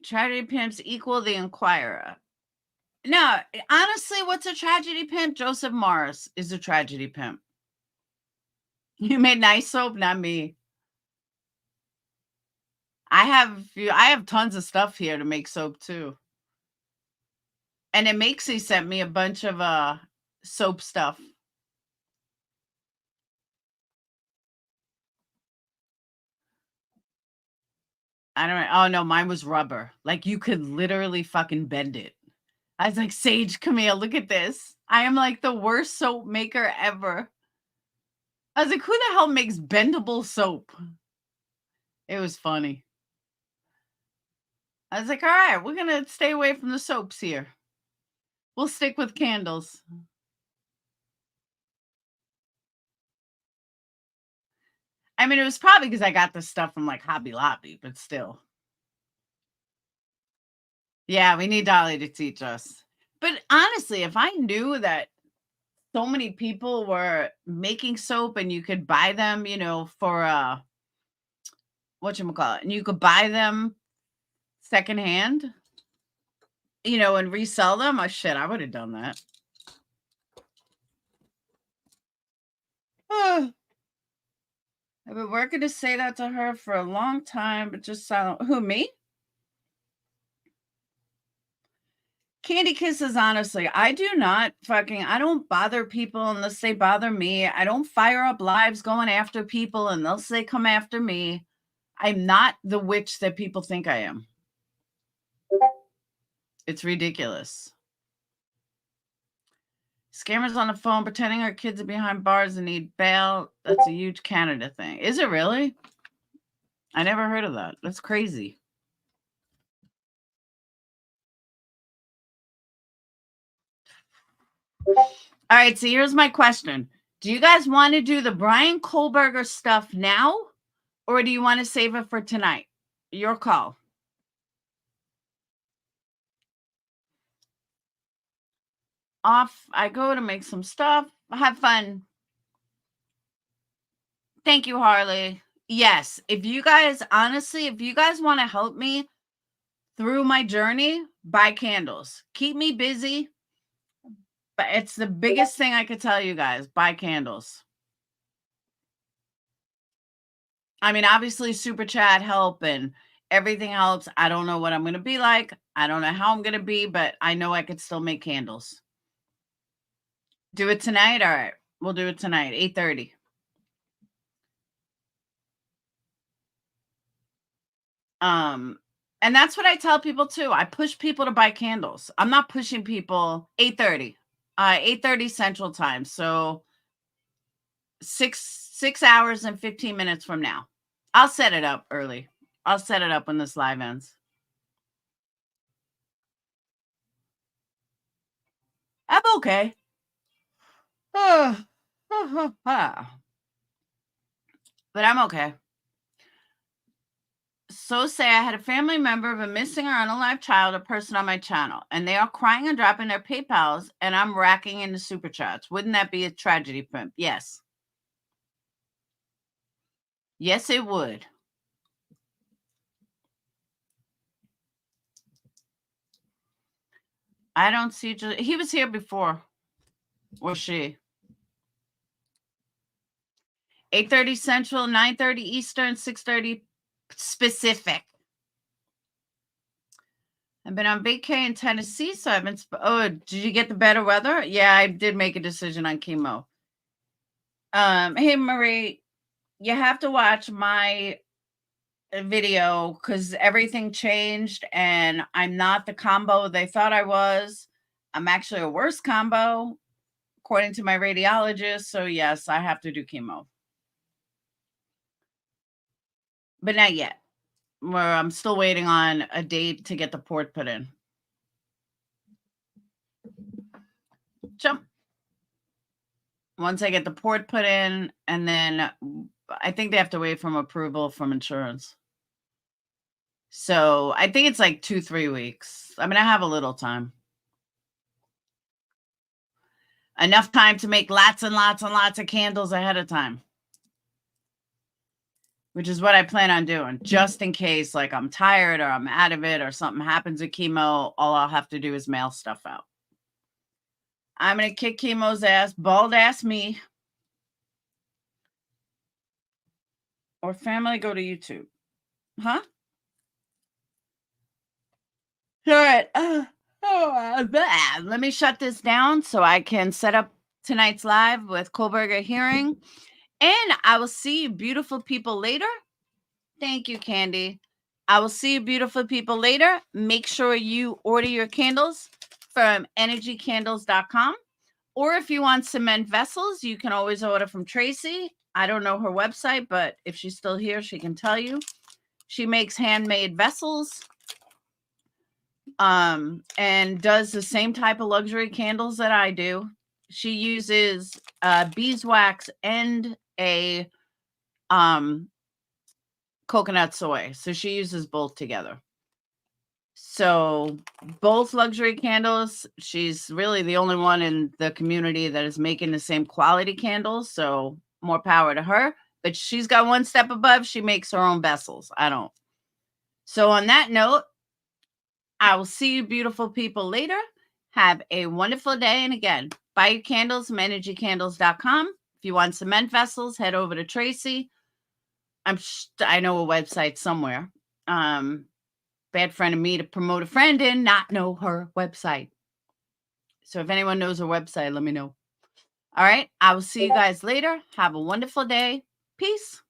Tragedy pimps equal the Inquirer. No, honestly, what's a tragedy pimp? Joseph Morris is a tragedy pimp. You made nice soap, not me. I have tons of stuff here to make soap too. And it makes he sent me a bunch of soap stuff. I don't know. Oh no, mine was rubber. Like you could literally fucking bend it. I was like, Sage, come here, look at this. I am like the worst soap maker ever. I was like, who the hell makes bendable soap? It was funny. I was like, all right, we're going to stay away from the soaps here. We'll stick with candles. I mean, it was probably because I got this stuff from like Hobby Lobby, but still. Yeah, we need Dolly to teach us. But honestly, if I knew that so many people were making soap and you could buy them, you know, for whatchamacallit, and you could buy them secondhand, you know, and resell them. Oh shit, I would have done that. I've been working to say that to her for a long time, but just silent. Who, me? Candy Kisses, honestly, I do not I don't bother people unless they bother me. I don't fire up lives going after people unless they come after me. I'm not the witch that people think I am. It's ridiculous. Scammers on the phone pretending our kids are behind bars and need bail. That's a huge Canada thing. Is it really? I never heard of that. That's crazy. All right, so here's my question. Do you guys want to do the Brian Kohlberger stuff now, or do you want to save it for tonight? Your call. Off I go to make some stuff. Have fun. Thank you, Harley. Yes, if you guys, honestly, if you guys want to help me through my journey, buy candles. Keep me busy. But it's the biggest thing I could tell you guys. Buy candles. I mean, obviously, super chat help and everything helps. I don't know what I'm going to be like. I don't know how I'm going to be, but I know I could still make candles. Do it tonight? All right. We'll do it tonight, 8:30. And that's what I tell people too. I push people to buy candles. I'm not pushing people. 8:30. 8:30 Central Time. So 6 hours and 15 minutes from now. I'll set it up early. I'll set it up when this live ends. I'm okay. But I'm okay. So say I had a family member of a missing or unalive child or person on my channel, and they are crying and dropping their PayPals, and I'm racking into super chats. Wouldn't that be a tragedy, Pimp? Yes. Yes, it would. I don't see. He was here before. Or she. 8:30 Central, 9:30 Eastern, 6:30 Pacific. I've been on vacay in Tennessee, so I've been. Oh, did you get the better weather? Yeah, I did make a decision on chemo. Hey Marie, you have to watch my video because everything changed, and I'm not the combo they thought I was. I'm actually a worse combo, according to my radiologist. So yes, I have to do chemo, but not yet. where I'm still waiting on a date to get the port put in. Jump. Once I get the port put in, and then I think they have to wait from approval from insurance. So I think it's like 2-3 weeks. I mean, I have a little time. Enough time to make lots and lots and lots of candles ahead of time. Which is what I plan on doing, just in case like I'm tired or I'm out of it or something happens with chemo. All I'll have to do is mail stuff out. I'm going to kick chemo's ass, bald ass me. Or family, go to YouTube. Huh? All right. Let me shut this down so I can set up tonight's live with Kohlberger Hearing. And I will see you beautiful people later. Thank you, Candy. I will see you beautiful people later. Make sure you order your candles from energycandles.com. Or if you want cement vessels, you can always order from Tracy. I don't know her website, but if she's still here, she can tell you. She makes handmade vessels and does the same type of luxury candles that I do. She uses beeswax and a coconut soy. So she uses both together. So both luxury candles, she's really the only one in the community that is making the same quality candles. So more power to her. But she's got one step above. She makes her own vessels. I don't. So on that note, I will see you beautiful people later. Have a wonderful day. And again, buy your candles from energycandles.com. If you want cement vessels, head over to Tracy. I know a website somewhere. Bad friend of me to promote a friend and not know her website. So if anyone knows her website, let me know. All right. I will see you guys later. Have a wonderful day. Peace.